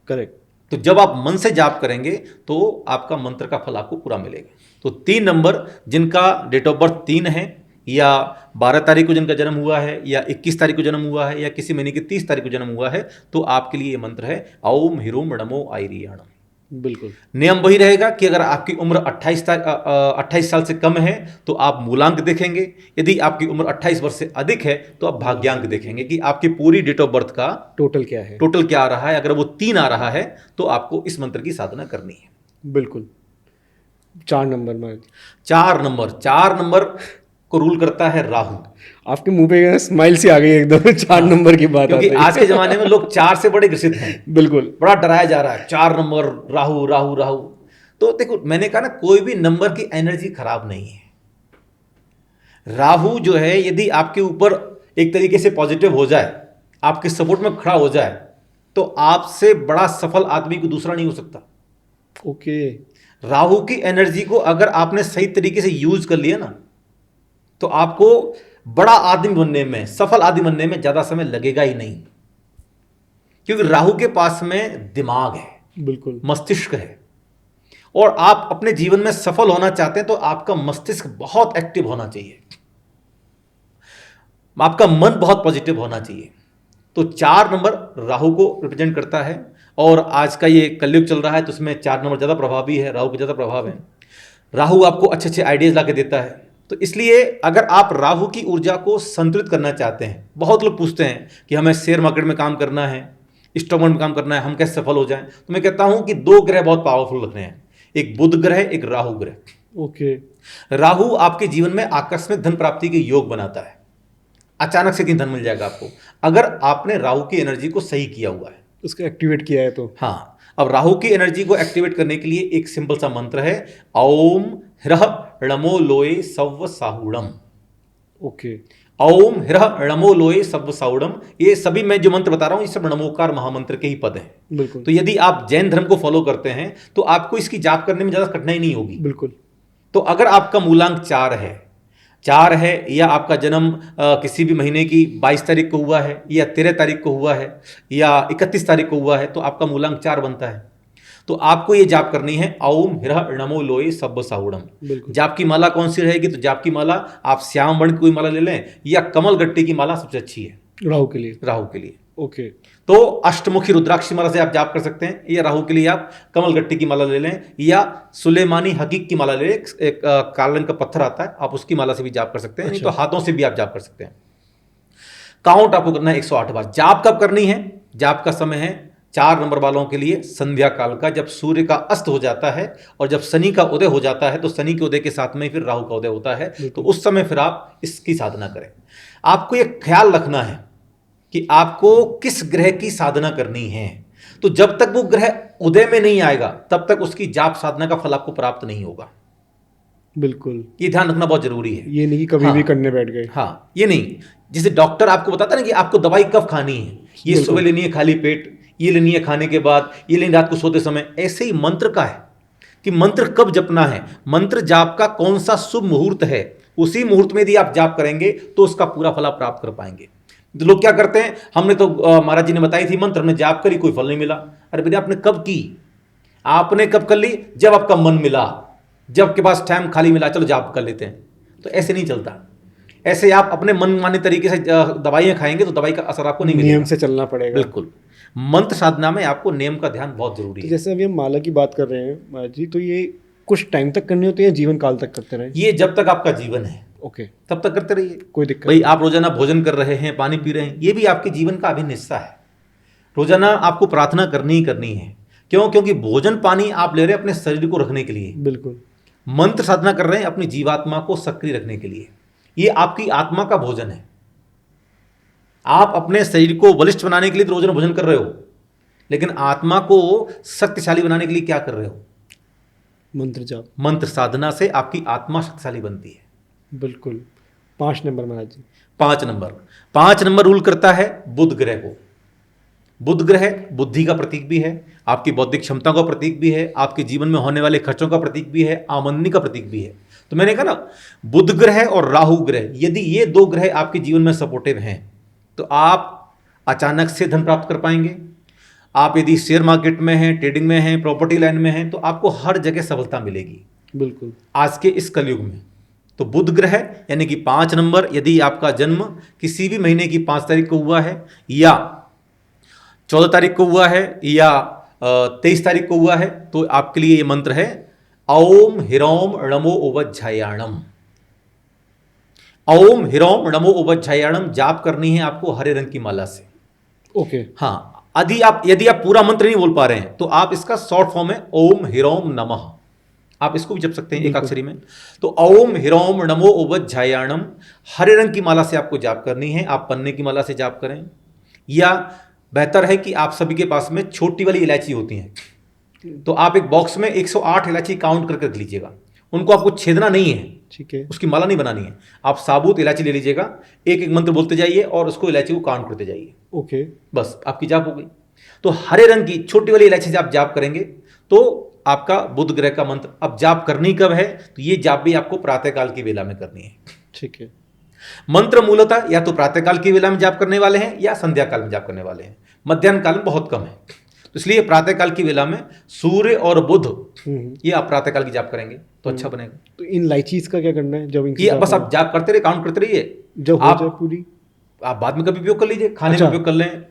करेक्ट। तो जब आप मन से जाप करेंगे तो आपका मंत्र का फल आपको पूरा मिलेगा। तो 3 नंबर जिनका डेट ऑफ बर्थ 3 है, या 12 तारीख को जिनका जन्म हुआ है, या 21 तारीख को जन्म हुआ है, या किसी महीने की 30 तारीख को जन्म हुआ है, तो आपके लिए ये मंत्र है ओम ह्रीं नमो आयरियाणम। बिल्कुल। नियम वही रहेगा कि अगर आपकी उम्र 28 साल से कम है तो आप मूलांक देखेंगे, यदि आपकी उम्र 28 वर्ष से अधिक है तो आप भाग्यांक देखेंगे कि आपकी पूरी डेट ऑफ बर्थ का टोटल क्या आ रहा है। अगर वो 3 आ रहा है तो आपको इस मंत्र की साधना करनी है। बिल्कुल। 4 नंबर में 4 नंबर को रूल करता है राहु। आपके मुंह पे स्माइल सी आ गई एकदम 4 नंबर की बात क्योंकि आते ही। आज के जमाने में लोग 4 से बड़े ग्रसित हैं, बिल्कुल। बड़ा डराया जा रहा है 4 नंबर, राहु राहु राहु। तो देखो, मैंने कहा ना, कोई भी नंबर की एनर्जी खराब नहीं है। राहु जो है, यदि आपके ऊपर एक तरीके से पॉजिटिव हो जाए, आपके सपोर्ट में खड़ा हो जाए, तो आपसे बड़ा सफल आदमी को दूसरा नहीं हो सकता। ओके। राहु की एनर्जी को अगर आपने सही तरीके से यूज कर लिया ना, तो आपको बड़ा आदमी बनने में, सफल आदमी बनने में ज्यादा समय लगेगा ही नहीं। क्योंकि राहु के पास में दिमाग है, बिल्कुल, मस्तिष्क है, और आप अपने जीवन में सफल होना चाहते हैं तो आपका मस्तिष्क बहुत एक्टिव होना चाहिए, आपका मन बहुत पॉजिटिव होना चाहिए। तो 4 नंबर राहु को रिप्रेजेंट करता है, और आज का ये कलयुग चल रहा है तो उसमें 4 नंबर ज़्यादा प्रभावी है, राहु का ज़्यादा प्रभाव है। राहु आपको अच्छे अच्छे आइडियाज़ ला के देता है। तो इसलिए अगर आप राहु की ऊर्जा को संतुलित करना चाहते हैं, बहुत लोग पूछते हैं कि हमें शेयर मार्केट में काम करना है, स्टॉक मार्केट में काम करना है, हम कैसे सफल हो जाएं, तो मैं कहता हूं कि 2 ग्रह बहुत पावरफुल रखने हैं, एक बुध ग्रह, एक राहु ग्रह। ओके। राहु आपके जीवन में आकस्मिक धन प्राप्ति के योग बनाता है, अचानक से कहीं धन मिल जाएगा आपको, अगर आपने राहु की एनर्जी को सही किया हुआ है, उसको एक्टिवेट किया है तो। हाँ। अब राहु की एनर्जी को एक्टिवेट करने के लिए एक सिंपल सा मंत्र है, ओम ह्रः णमो लोये सव्व साहुणम। ओके। ओम ह्रः णमो लोये सव्व साहुणम। ये सभी मैं जो मंत्र बता रहा हूं, ये सब णमोकार महामंत्र के ही पद हैं। बिल्कुल। तो यदि आप जैन धर्म को फॉलो करते हैं तो आपको इसकी जाप करने में ज्यादा कठिनाई नहीं होगी। बिल्कुल। तो अगर आपका मूलांक 4 है, या आपका जन्म किसी भी महीने की 22 तारीख को हुआ है, या 13 तारीख को हुआ है, या 31 तारीख को हुआ है, तो आपका मूलांक 4 बनता है। तो आपको ये जाप करनी है, ओम ह्रः णमो लोये सव्व साहुणम। जाप की माला कौन सी रहेगी? तो जाप की माला आप श्याम वर्ण की कोई माला ले लें, या कमल गट्टी की माला सबसे अच्छी है राहु के लिए। राहु के लिए। ओके। तो अष्टमुखी रुद्राक्षी माला से आप जाप कर सकते हैं, या राहु के लिए आप कमल गट्टी की माला ले लें, या सुलेमानी हकीक की माला ले लें, एक काले रंग का पत्थर आता है, आप उसकी माला से भी जाप कर सकते हैं। नहीं तो हाथों से भी आप जाप कर सकते हैं। काउंट आपको करना है 108 बार। जाप कब करनी है? जाप का समय है 4 नंबर वालों के लिए संध्या काल का, जब सूर्य का अस्त हो जाता है और जब शनि का उदय हो जाता है, तो शनि के उदय के साथ में फिर राहु का उदय होता है। तो उस समय फिर आप इसकी साधना करें। आपको एक ख्याल रखना है कि आपको किस ग्रह की साधना करनी है। तो जब तक वो ग्रह उदय में नहीं आएगा तब तक उसकी जाप साधना का फल आपको प्राप्त नहीं होगा। बिल्कुल, ये ध्यान रखना बहुत जरूरी है। ये नहीं कि कभी भी करने बैठ गए। हाँ, ये नहीं। जैसे डॉक्टर आपको बताता है ना कि आपको दवाई कब खानी है, ये सुबह लेनी है खाली पेट, ये लेनी है खाने के बाद, ये लेनी रात को सोते समय, ऐसे ही मंत्र का है कि मंत्र कब जपना है, मंत्र जाप का कौन सा शुभ मुहूर्त है, उसी मुहूर्त में यदि आप जाप करेंगे तो उसका पूरा फल आप प्राप्त कर पाएंगे। तो लोग क्या करते हैं, हमने तो महाराज जी ने बताई थी मंत्र, हमने जाप करी, कोई फल नहीं मिला। अरे भैया, आपने कब की? आपने कब कर ली? जब आपका मन मिला, जब आपके पास टाइम खाली मिला, चलो जाप कर लेते हैं। तो ऐसे नहीं चलता। ऐसे आप अपने मन माने तरीके से दवाइयां खाएंगे तो दवाई का असर आपको नहीं मिलेगा। नियम से चलना पड़ेगा। बिल्कुल। मंत्र साधना में आपको नियम का ध्यान बहुत जरूरी है। जैसे अभी हम माला की बात कर रहे हैं महाराज जी, तो ये कुछ टाइम तक करनी होती है, जीवन काल तक करते रहे? ये जब तक आपका जीवन है ओके, तब तक करते रहिए, कोई दिक्कत भाई। आप रोजाना भोजन कर रहे हैं, पानी पी रहे हैं, ये भी आपके जीवन का अभिन्न हिस्सा है। रोजाना आपको प्रार्थना करनी ही करनी है। क्यों? क्योंकि भोजन पानी आप ले रहे हैं अपने शरीर को रखने के लिए। बिल्कुल। मंत्र साधना कर रहे हैं अपनी जीवात्मा को सक्रिय रखने के लिए। ये आपकी आत्मा का भोजन है। आप अपने शरीर को बलिष्ठ बनाने के लिए तो रोजाना भोजन कर रहे हो, लेकिन आत्मा को शक्तिशाली बनाने के लिए क्या कर रहे हो? मंत्र जाप। मंत्र साधना से आपकी आत्मा शक्तिशाली बनती है। बिल्कुल। 5 नंबर महाराज जी। 5 नंबर रूल करता है बुध ग्रह को। बुध ग्रह बुद्धि का प्रतीक भी है, आपकी बौद्धिक क्षमता का प्रतीक भी है, आपके जीवन में होने वाले खर्चों का प्रतीक भी है, आमदनी का प्रतीक भी है। तो मैंने कहा ना, बुध ग्रह और राहु ग्रह, यदि ये दो ग्रह आपके जीवन में सपोर्टिव हैं तो आप अचानक से धन प्राप्त कर पाएंगे। आप यदि शेयर मार्केट में हैं, ट्रेडिंग में हैं, प्रॉपर्टी लाइन में हैं, तो आपको हर जगह सफलता मिलेगी। बिल्कुल। आज के इस कलयुग में तो बुध ग्रह यानी कि 5 नंबर, यदि आपका जन्म किसी भी महीने की 5 तारीख को हुआ है या 14 तारीख को हुआ है या 23 तारीख को हुआ है, तो आपके लिए ये मंत्र है ओम ह्रौम नमो उवज्झायाणम। ओम ह्रौम नमो उवज्झायाणम जाप करनी है आपको हरे रंग की माला से। ओके। हाँ, यदि आप पूरा मंत्र नहीं बोल पा रहे हैं तो आप इसका शॉर्ट फॉर्म है ओम ह्रौम नमः, आप इसको भी जप सकते हैं एक अक्षरी में। तो ओम ह्रौम नमो उवज्झायाणम हरे रंग की माला से आपको जाप करनी है। आप पन्ने की माला से जाप करें, या बेहतर है कि आप सभी के पास में छोटी वाली इलायची होती हैं, तो आप एक बॉक्स में 108 इलायची काउंट करके रख लीजिएगा। उनको आपको छेदना नहीं है, ठीक है, उसकी माला नहीं बनानी है। आप साबुत इलायची ले लीजिएगा, एक एक मंत्र बोलते जाइए और उसको इलायची को काउंट करते जाइए। ओके, बस आपकी जाप हो गई। तो हरे रंग की छोटी वाली इलायची से आप जाप करेंगे तो आपका बुध ग्रह का मंत्र। अब जाप करनी कब है, तो ये जाप भी आपको प्रातःकाल की वेला में करनी है। ठीक है। मंत्र मूलतः या तो प्रातःकाल की वेला में जाप करने वाले हैं या संध्या काल में जाप करने वाले हैं, मध्याह्न काल में बहुत कम है। तो इसलिए प्रातःकाल की वेला में सूर्य और बुध, ये आप प्रातःकाल की जाप करेंगे तो अच्छा बनेगा। तो इन इलायचीज का क्या करना है जब ये बस आप जाप करते रहिए, काउंट करते रहिए। जब हो जाए पूरी, आप बाद में कभी उपयोग कर लीजिए, खाने में उपयोग कर लें,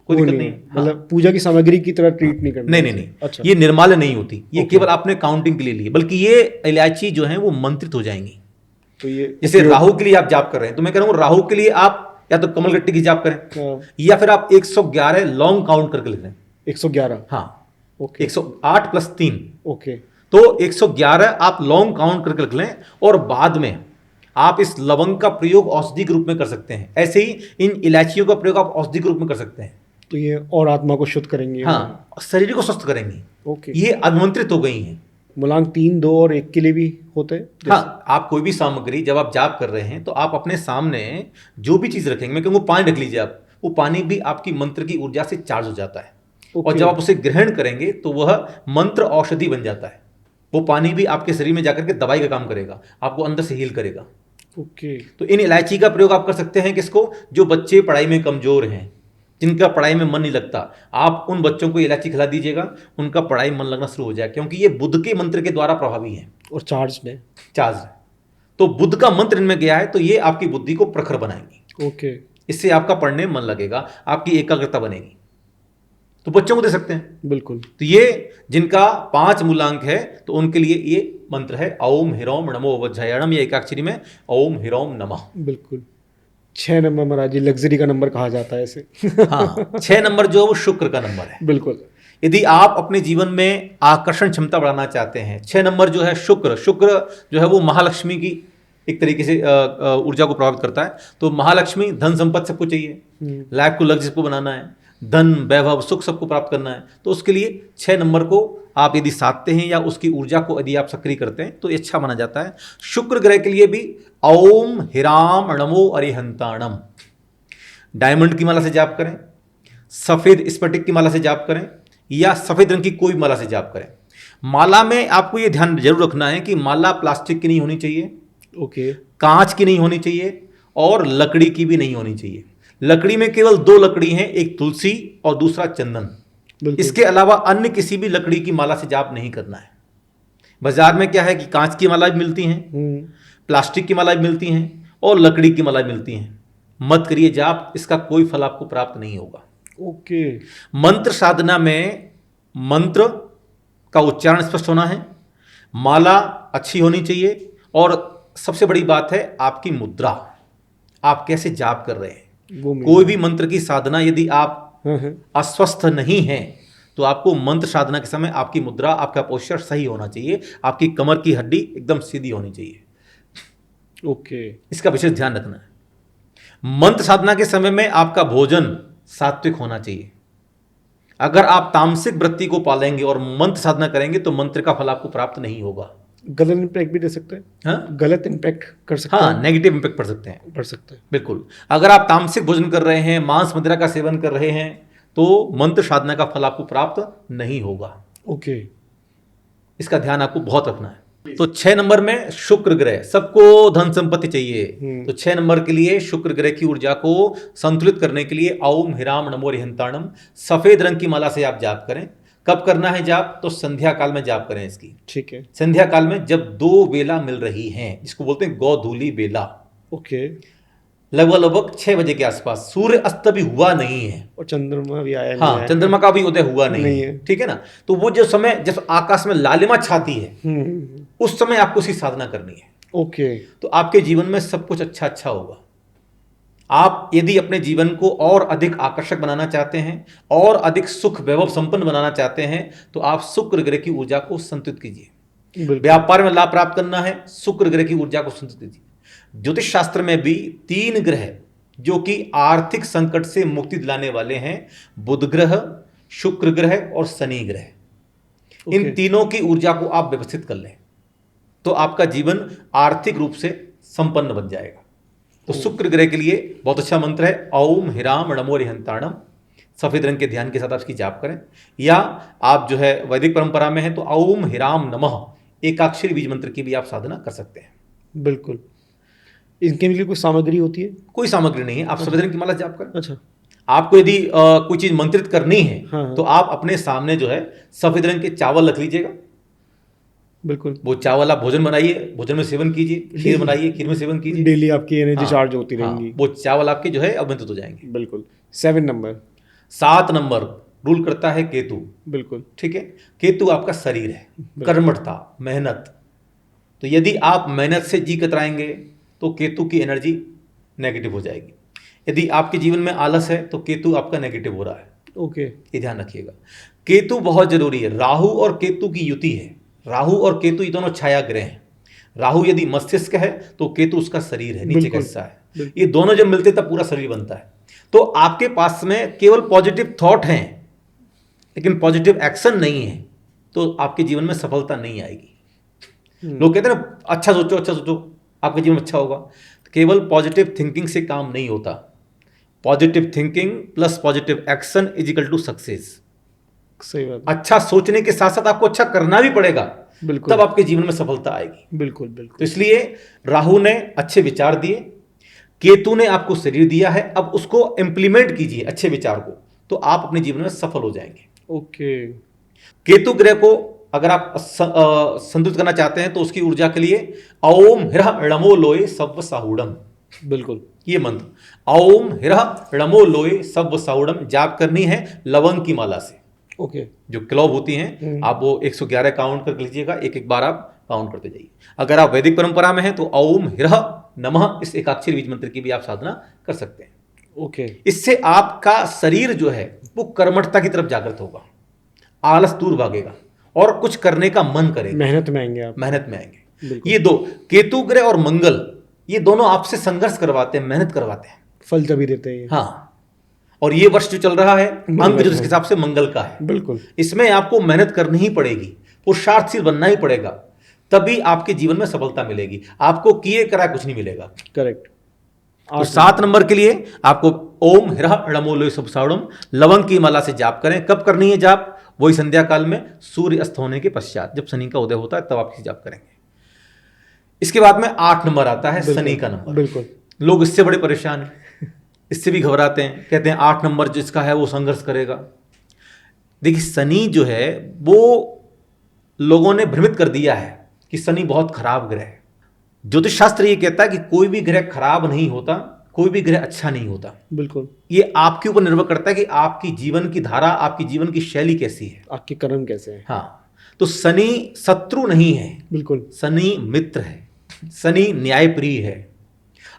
कोई दिक्कत नहीं। मतलब पूजा की सामग्री की तरह ट्रीट नहीं करना। नहीं। अच्छा, ये निर्माल्य नहीं होती, ये केवल आपने काउंटिंग के लिए ली, बल्कि ये इलायची जो है वो मंत्रित हो जाएंगी। तो ये जैसे राहु के लिए आप जाप कर रहे हैं, तो मैं कह रहा हूँ राहु के लिए आप या तो कमलगट्टी की जाप करें, या फिर आप 111 लॉन्ग काउंट करके लिख लें। 111, हाँ, ओके। 108 + 3, ओके। तो 111 आप लॉन्ग काउंट करके रख लें, और बाद में आप इस लवंग का प्रयोग औषधि के रूप में कर सकते हैं। ऐसे ही इन इलायचियों का प्रयोग आप औषधि के रूप में कर सकते हैं। तो ये और आत्मा को शुद्ध करेंगे। हाँ, शरीर को स्वस्थ करेंगी। ओके। ये अभिमंत्रित हो गई हैं। मूलांक 3, 2 और 1 के लिए भी होते हैं। हाँ, आप कोई भी सामग्री जब आप जाप कर रहे हैं तो आप अपने सामने जो भी चीज रखेंगे, मैं कहूँगा पानी रख लीजिए आप, वो पानी भी आपकी मंत्र की ऊर्जा से चार्ज हो जाता है। और जब आप उसे ग्रहण करेंगे तो वह मंत्र औषधि बन जाता है। वो पानी भी आपके शरीर में जाकर के दवाई का काम करेगा, आपको अंदर से हील करेगा। ओके। तो इन इलायची का प्रयोग आप कर सकते हैं किसको, जो बच्चे पढ़ाई में कमजोर हैं, जिनका पढ़ाई में मन नहीं लगता, आप उन बच्चों को इलायची खिला दीजिएगा, उनका पढ़ाई मन लगना शुरू हो जाए, क्योंकि ये बुध के मंत्र के द्वारा प्रभावी है और चार्ज है। तो बुध का मंत्र इनमें गया है, तो ये आपकी बुद्धि को प्रखर बनाएंगी। ओके। इससे आपका पढ़ने में मन लगेगा, आपकी एकाग्रता बनेगी। तो बच्चों को दे सकते हैं। बिल्कुल। तो ये जिनका 5 मूलांक है तो उनके लिए ये मंत्र है ओम ह्रौम नमो उवज्झायाणम, या एकाक्षरी में ओम ह्रौम नमः। बिल्कुल। 6 नंबर महाराज जी लग्जरी का नंबर कहा जाता है इसे। हाँ, 6 नंबर जो है वो शुक्र का नंबर है। बिल्कुल। यदि आप अपने जीवन में आकर्षण क्षमता बढ़ाना चाहते हैं, 6 नंबर जो है शुक्र जो है वो महालक्ष्मी की एक तरीके से ऊर्जा को प्रभावित करता है। तो महालक्ष्मी, धन संपत्ति सबको चाहिए, लाइफ को लग्जरी को बनाना है, धन वैभव सुख सबको प्राप्त करना है, तो उसके लिए 6 नंबर को आप यदि साधते हैं या उसकी ऊर्जा को यदि आप सक्रिय करते हैं तो ये अच्छा माना जाता है। शुक्र ग्रह के लिए भी ओम ह्राम नमो अरिहंताणम, डायमंड की माला से जाप करें, सफेद स्फटिक की माला से जाप करें, या सफेद रंग की कोई माला से जाप करें। माला में आपको ये ध्यान जरूर रखना है कि माला प्लास्टिक की नहीं होनी चाहिए, ओके, कांच की नहीं होनी चाहिए, और लकड़ी की भी नहीं होनी चाहिए। लकड़ी में केवल 2 लकड़ी हैं, एक तुलसी और दूसरा चंदन। इसके अलावा अन्य किसी भी लकड़ी की माला से जाप नहीं करना है। बाजार में क्या है कि कांच की माला भी मिलती हैं, प्लास्टिक की माला भी मिलती हैं, और लकड़ी की माला मिलती हैं। मत करिए जाप, इसका कोई फल आपको प्राप्त नहीं होगा। ओके। मंत्र साधना में मंत्र का उच्चारण स्पष्ट होना है, माला अच्छी होनी चाहिए, और सबसे बड़ी बात है आपकी मुद्रा, आप कैसे जाप कर रहे हैं। कोई भी मंत्र की साधना यदि आप अस्वस्थ नहीं हैं तो आपको मंत्र साधना के समय आपकी मुद्रा, आपका पोस्चर सही होना चाहिए, आपकी कमर की हड्डी एकदम सीधी होनी चाहिए। ओके। इसका विशेष ध्यान रखना है। मंत्र साधना के समय में आपका भोजन सात्विक होना चाहिए। अगर आप तामसिक वृत्ति को पालेंगे और मंत्र साधना करेंगे तो मंत्र का फल आपको प्राप्त नहीं होगा। गलत इंपैक्ट भी दे सकते हैं। हाँ, गलत इंपैक्ट कर सकते हैं। हाँ, नेगेटिव इंपैक्ट पड़ सकते हैं। पड़ सकते हैं, बिल्कुल। अगर आप तामसिक भोजन कर रहे हैं, मांस मदिरा का सेवन कर रहे हैं, तो मंत्र साधना का फल आपको प्राप्त नहीं होगा। ओके। इसका ध्यान आपको बहुत रखना है। तो 6 नंबर में शुक्र ग्रह, सबको धन संपत्ति चाहिए, तो 6 नंबर के लिए शुक्र ग्रह की ऊर्जा को संतुलित करने के लिए ओम ह्राम नमो रिहंताणम सफेद रंग की माला से आप जाप करें। कब करना है जाप? तो संध्या काल में जाप करें इसकी। ठीक है। संध्या काल में जब 2 बेला मिल रही हैं, जिसको बोलते हैं गोधूली बेला, ओके। लगभग 6 बजे के आसपास, सूर्य अस्त भी हुआ नहीं है और चंद्रमा भी आया नहीं हाँ, है। चंद्रमा का भी उदय हुआ नहीं नहीं है, है। ठीक है ना। तो वो जो समय जब आकाश में लालिमा छाती है, उस समय आपको उसकी साधना करनी है। ओके। तो आपके जीवन में सब कुछ अच्छा अच्छा होगा। आप यदि अपने जीवन को और अधिक आकर्षक बनाना चाहते हैं और अधिक सुख वैभव संपन्न बनाना चाहते हैं, तो आप शुक्र ग्रह की ऊर्जा को संतुलित कीजिए। व्यापार में लाभ प्राप्त करना है, शुक्र ग्रह की ऊर्जा को संतुलित कीजिए। ज्योतिष शास्त्र में भी 3 ग्रह जो कि आर्थिक संकट से मुक्ति दिलाने वाले हैं, बुध ग्रह, शुक्र ग्रह और शनि ग्रह। इन तीनों की ऊर्जा को आप व्यवस्थित कर लें तो आपका जीवन आर्थिक रूप से संपन्न बन जाएगा। तो शुक्र ग्रह के लिए बहुत अच्छा मंत्र है ओम ह्राम नमो रिहंताणम। सफेद रंग के ध्यान के साथ आप इसकी जाप करें, या आप जो है वैदिक परंपरा में है तो ओम ह्राम नमः एकाक्षरी बीज मंत्र की भी आप साधना कर सकते हैं। बिल्कुल। इनके लिए कोई सामग्री होती है? कोई सामग्री नहीं है, आप सफेद रंग की माला जाप करें। अच्छा। आपको यदि कोई चीज मंत्रित करनी है हाँ। तो आप अपने सामने जो है सफेद रंग के चावल रख लीजिएगा। बिल्कुल। वो चावल आप भोजन बनाइए, भोजन में सेवन कीजिए, खीर बनाइए, खीर में सेवन कीजिए। डेली आपकी एनर्जी हाँ, चार्ज होती हाँ, रहेंगी। वो चावल आपके जो है अवंतित हो जाएंगे। बिल्कुल। 7 नंबर। 7 नंबर रूल करता है केतु। बिल्कुल। ठीक है, केतु आपका शरीर है, कर्मठता, मेहनत। तो यदि आप मेहनत से जी कतराएंगे तो केतु की एनर्जी नेगेटिव हो जाएगी। यदि आपके जीवन में आलस है तो केतु आपका नेगेटिव हो रहा है। ओके। ये ध्यान रखिएगा, केतु बहुत जरूरी है। राहु और केतु की युति है। राहु और केतु ये दोनों छाया ग्रह हैं। राहु यदि मस्तिष्क है तो केतु उसका शरीर है, नीचे का हिस्सा है। ये दोनों जब मिलते तब पूरा शरीर बनता है। तो आपके पास में केवल पॉजिटिव थॉट हैं लेकिन पॉजिटिव एक्शन नहीं है, तो आपके जीवन में सफलता नहीं आएगी। लोग कहते हैं ना अच्छा सोचो, अच्छा सोचो, आपका जीवन अच्छा होगा। केवल पॉजिटिव थिंकिंग से काम नहीं होता। Positive thinking plus positive action is equal to success. सही बात। अच्छा सोचने के साथ साथ आपको अच्छा करना भी पड़ेगा, बिल्कुल, तब आपके जीवन में सफलता आएगी। बिल्कुल बिल्कुल। तो इसलिए राहु ने अच्छे विचार दिए, केतु ने आपको शरीर दिया है, अब उसको इंप्लीमेंट कीजिए अच्छे विचार को, तो आप अपने जीवन में सफल हो जाएंगे। ओके। केतु ग्रह को अगर आप संतुलित करना चाहते हैं तो उसकी ऊर्जा के लिए ओम ह्रः णमो लोये सव्व साहूढ़म, बिल्कुल ये मंत्र ओम ह्रः णमो लोये सव्व साहूढ़म जाप करनी है लवंग की माला से। ओके। जो क्लॉव होती हैं आप वो 111 काउंट कर लीजिएगा, एक एक बार आप काउंट करते जाइए। अगर आप वैदिक परंपरा में हैं तो ओम ह्रः नमः इस एकाक्षरी बीज मंत्र की भी आप साधना कर सकते हैं। ओके। इससे आपका शरीर जो है वो कर्मठता की तरफ जागृत होगा, आलस दूर भागेगा और कुछ करने का मन करेगा, मेहनत में आएंगे आप। मेहनत में आएंगे। बिल्कुल। ये दो केतु ग्रह और मंगल, ये दोनों आपसे संघर्ष करवाते हैं, मेहनत करवाते हैं। फल तभी देते हैं ये। हाँ, और ये वर्ष जो चल रहा है अंक जो जिसके हिसाब से मंगल का है, बिल्कुल। इसमें आपको मेहनत करनी ही पड़ेगी, पुरुषार्थशील बनना ही पड़ेगा, तभी आपके जीवन में सफलता मिलेगी। आपको किए कराए कुछ नहीं मिलेगा। करेक्ट। तो 7 नंबर के लिए आपको ओम ह्रः णमो लोये सव्व साहूढ़म लवंग की माला से जाप करें। कब करनी है जाप? वही संध्या काल में सूर्य अस्त होने के पश्चात, जब शनि का उदय होता है तब आप इसे जाप करेंगे। इसके बाद में 8 नंबर आता है, शनि का नंबर। बिल्कुल। लोग इससे बड़े परेशान हैं, इससे भी घबराते हैं, कहते हैं 8 नंबर जिसका है वो संघर्ष करेगा। देखिए शनि जो है वो लोगों ने भ्रमित कर दिया है कि शनि बहुत खराब ग्रह है। ज्योतिष शास्त्र ये कहता है कि कोई भी ग्रह खराब नहीं होता, कोई भी ग्रह अच्छा नहीं होता। बिल्कुल। ये आपके ऊपर निर्भर करता है कि आपकी जीवन की धारा, आपकी जीवन की शैली कैसी है, आपके कर्म कैसे हैं। हाँ, तो शनि शत्रु नहीं है, बिल्कुल। शनि मित्र है, शनि न्यायप्रिय है।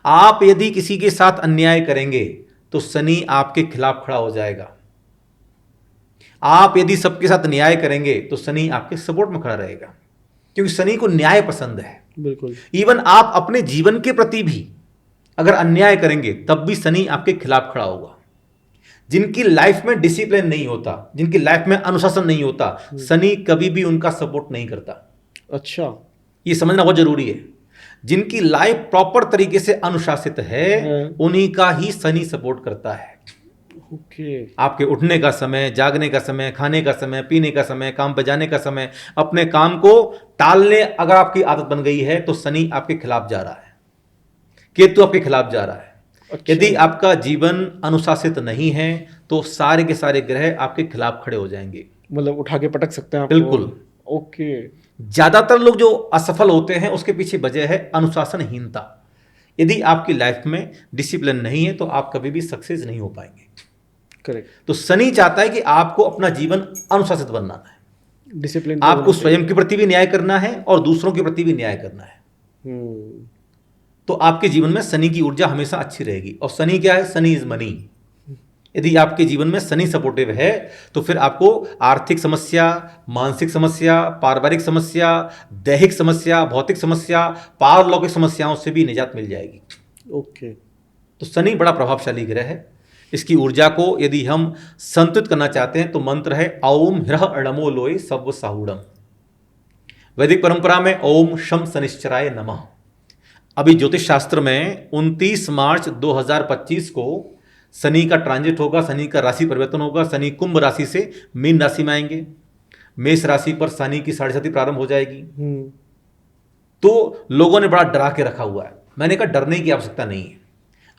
आप यदि किसी के साथ अन्याय करेंगे तो शनि आपके खिलाफ खड़ा हो जाएगा। आप यदि सबके साथ न्याय करेंगे तो शनि आपके सपोर्ट में खड़ा रहेगा, क्योंकि शनि को न्याय पसंद है। बिल्कुल। इवन आप अपने जीवन के प्रति भी अगर अन्याय करेंगे तब भी शनि आपके खिलाफ खड़ा होगा। जिनकी लाइफ में डिसिप्लिन नहीं होता, जिनकी लाइफ में अनुशासन नहीं होता, शनि कभी भी उनका सपोर्ट नहीं करता। अच्छा, ये समझना बहुत जरूरी है। जिनकी लाइफ प्रॉपर तरीके से अनुशासित है उन्हीं का ही शनि सपोर्ट करता है। ओके। आपके उठने का समय, जागने का समय, खाने का समय, पीने का समय, काम पर जाने का समय, अपने काम को टालने अगर आपकी आदत बन गई है तो शनि आपके खिलाफ जा रहा है, केतु आपके खिलाफ जा रहा है। अच्छा। यदि आपका जीवन अनुशासित नहीं है तो सारे के सारे ग्रह आपके खिलाफ खड़े हो जाएंगे। मतलब उठा के पटक सकते हैं आपको। बिल्कुल। ओके। ज्यादातर लोग जो असफल होते हैं उसके पीछे वजह है अनुशासनहीनता। यदि आपकी लाइफ में डिसिप्लिन नहीं है तो आप कभी भी सक्सेस नहीं हो पाएंगे। करेक्ट। तो शनि चाहता है कि आपको अपना जीवन अनुशासित बनाना है, डिसिप्लिन आपको स्वयं के प्रति भी न्याय करना है और दूसरों के प्रति भी न्याय करना है। तो आपके जीवन में शनि की ऊर्जा हमेशा अच्छी रहेगी। और शनि क्या है? Shani is money. यदि आपके जीवन में शनि सपोर्टिव है तो फिर आपको आर्थिक समस्या, मानसिक समस्या, पारिवारिक समस्या, दैहिक समस्या, भौतिक समस्या, पारलौकिक समस्याओं से भी निजात मिल जाएगी। ओके। तो शनि बड़ा प्रभावशाली ग्रह है। इसकी ऊर्जा को यदि हम संतुलित करना चाहते हैं तो मंत्र है ओम ह्रः णमो लोय सव्व साहुड़म। वैदिक परंपरा में ओम शम शनिश्चराय नमः। अभी ज्योतिष शास्त्र में 29 मार्च 2025 को शनि का ट्रांजिट होगा, शनि का राशि परिवर्तन होगा। शनि कुंभ राशि से मीन राशि में आएंगे, मेष राशि पर शनि की साढ़े साथी प्रारंभ हो जाएगी। तो लोगों ने बड़ा डरा के रखा हुआ है। मैंने कहा डरने की आवश्यकता नहीं है,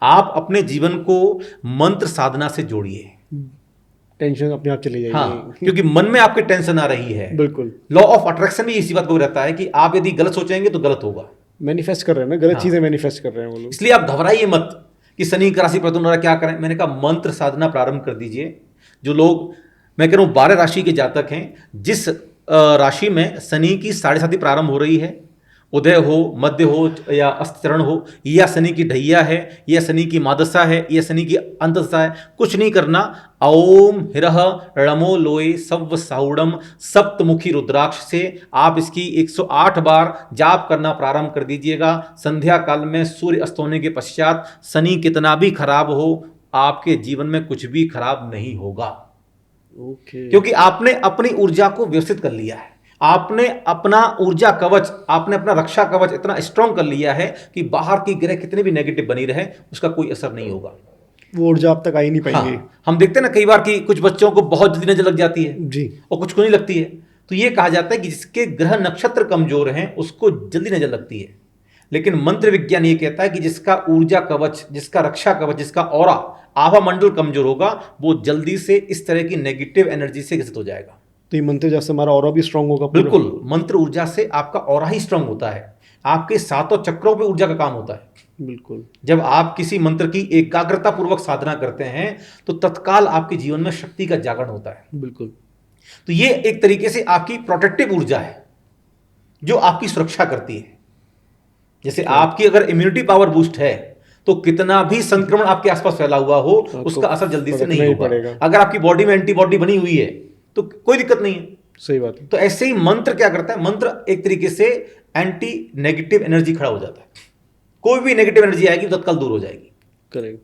आप अपने जीवन को मंत्र साधना से जोड़िए, टेंशन अपने आप चली जाएगी। हाँ, क्योंकि मन में आपके टेंशन आ रही है। बिल्कुल। लॉ ऑफ अट्रैक्शन भी इसी बात को रहता है कि आप यदि गलत सोचेंगे तो गलत होगा। मैनिफेस्ट कर रहे हैं ना, गलत चीजें मैनिफेस्ट कर रहे हैं वो लोग। इसलिए आप घबराइए मत कि शनि का राशि परिवर्तन हो रहा है, क्या करें। मैंने कहा मंत्र साधना प्रारंभ कर दीजिए। जो लोग, मैं कह रहा हूं 12 राशि के जातक हैं, जिस राशि में शनि की साढ़े साथी प्रारंभ हो रही है, उदय हो, मध्य हो या अस्तचरण हो, या शनि की ढैया है, या शनि की मादशा है, या शनि की अंतदशा है, कुछ नहीं करना। ओम ह्रः णमो लोय सव्व साहुड़म सप्तमुखी रुद्राक्ष से आप इसकी 108 बार जाप करना प्रारंभ कर दीजिएगा। संध्या काल में सूर्य अस्त होने के पश्चात शनि कितना भी खराब हो, आपके जीवन में कुछ भी खराब नहीं होगा। ओके। क्योंकि आपने अपनी ऊर्जा को व्यवस्थित कर लिया है, आपने अपना ऊर्जा कवच, आपने अपना रक्षा कवच इतना स्ट्रांग कर लिया है कि बाहर की ग्रह कितने भी नेगेटिव बनी रहे उसका कोई असर नहीं होगा। वो ऊर्जा आप तक आ ही नहीं पाएंगी। हाँ, हम देखते हैं ना कई बार कि कुछ बच्चों को बहुत जल्दी नजर लग जाती है जी, और कुछ को नहीं लगती है। तो ये कहा जाता है कि जिसके ग्रह नक्षत्र कमजोर हैं उसको जल्दी नजर लगती है। लेकिन मंत्र विज्ञान ये कहता है कि जिसका ऊर्जा कवच, जिसका रक्षा कवच, जिसका ऑरा, आभा मंडल कमजोर होगा, वो जल्दी से इस तरह की नेगेटिव एनर्जी से ग्रसित हो जाएगा। तो ये मंत्र जैसे हमारा ऑरा भी स्ट्रांग होगा। बिल्कुल, मंत्र ऊर्जा से आपका ऑरा ही स्ट्रांग होता है, आपके सातों चक्रों पे ऊर्जा का काम होता है। बिल्कुल। जब आप किसी मंत्र की एकाग्रता पूर्वक साधना करते हैं तो तत्काल आपके जीवन में शक्ति का जागरण होता है। बिल्कुल। तो ये एक तरीके से आपकी प्रोटेक्टिव ऊर्जा है जो आपकी सुरक्षा करती है। जैसे आपकी अगर इम्यूनिटी पावर बूस्ट है तो कितना भी संक्रमण आपके आसपास फैला हुआ हो उसका असर जल्दी से नहीं होगा। अगर आपकी बॉडी में एंटीबॉडी बनी हुई है तो कोई दिक्कत नहीं है। सही बात है। तो ऐसे ही मंत्र क्या करता है, मंत्र एक तरीके से एंटी नेगेटिव एनर्जी खड़ा हो जाता है। कोई भी नेगेटिव एनर्जी आएगी तो तत्काल दूर हो जाएगी। करेक्ट।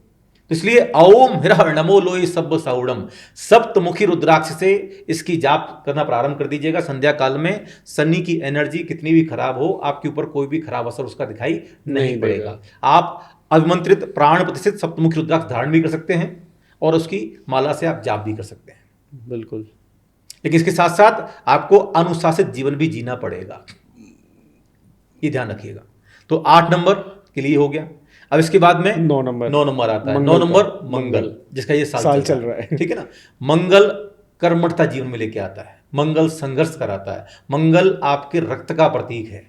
तो इसलिए ओम ह्रः णमो लोय सव्व साहुड़म सप्तमुखी रुद्राक्ष से इसकी जाप करना प्रारंभ कर दीजिएगा। संध्या काल में शनि की एनर्जी कितनी भी खराब हो, आपके ऊपर कोई भी खराब असर उसका दिखाई नहीं पड़ेगा। आप अभिमंत्रित प्राण प्रतिष्ठित सप्तमुखी रुद्राक्ष धारण भी कर सकते हैं और उसकी माला से आप जाप भी कर सकते हैं। बिल्कुल। लेकिन इसके साथ साथ आपको अनुशासित जीवन भी जीना पड़ेगा, ये ध्यान रखिएगा। तो 8 नंबर के लिए हो गया। अब इसके बाद में 9 नंबर आता है। 9 नंबर मंगल, जिसका ये साल चल रहा है। ठीक है ना। मंगल कर्मठता जीवन में लेके आता है, मंगल संघर्ष कराता है, मंगल आपके रक्त का प्रतीक है।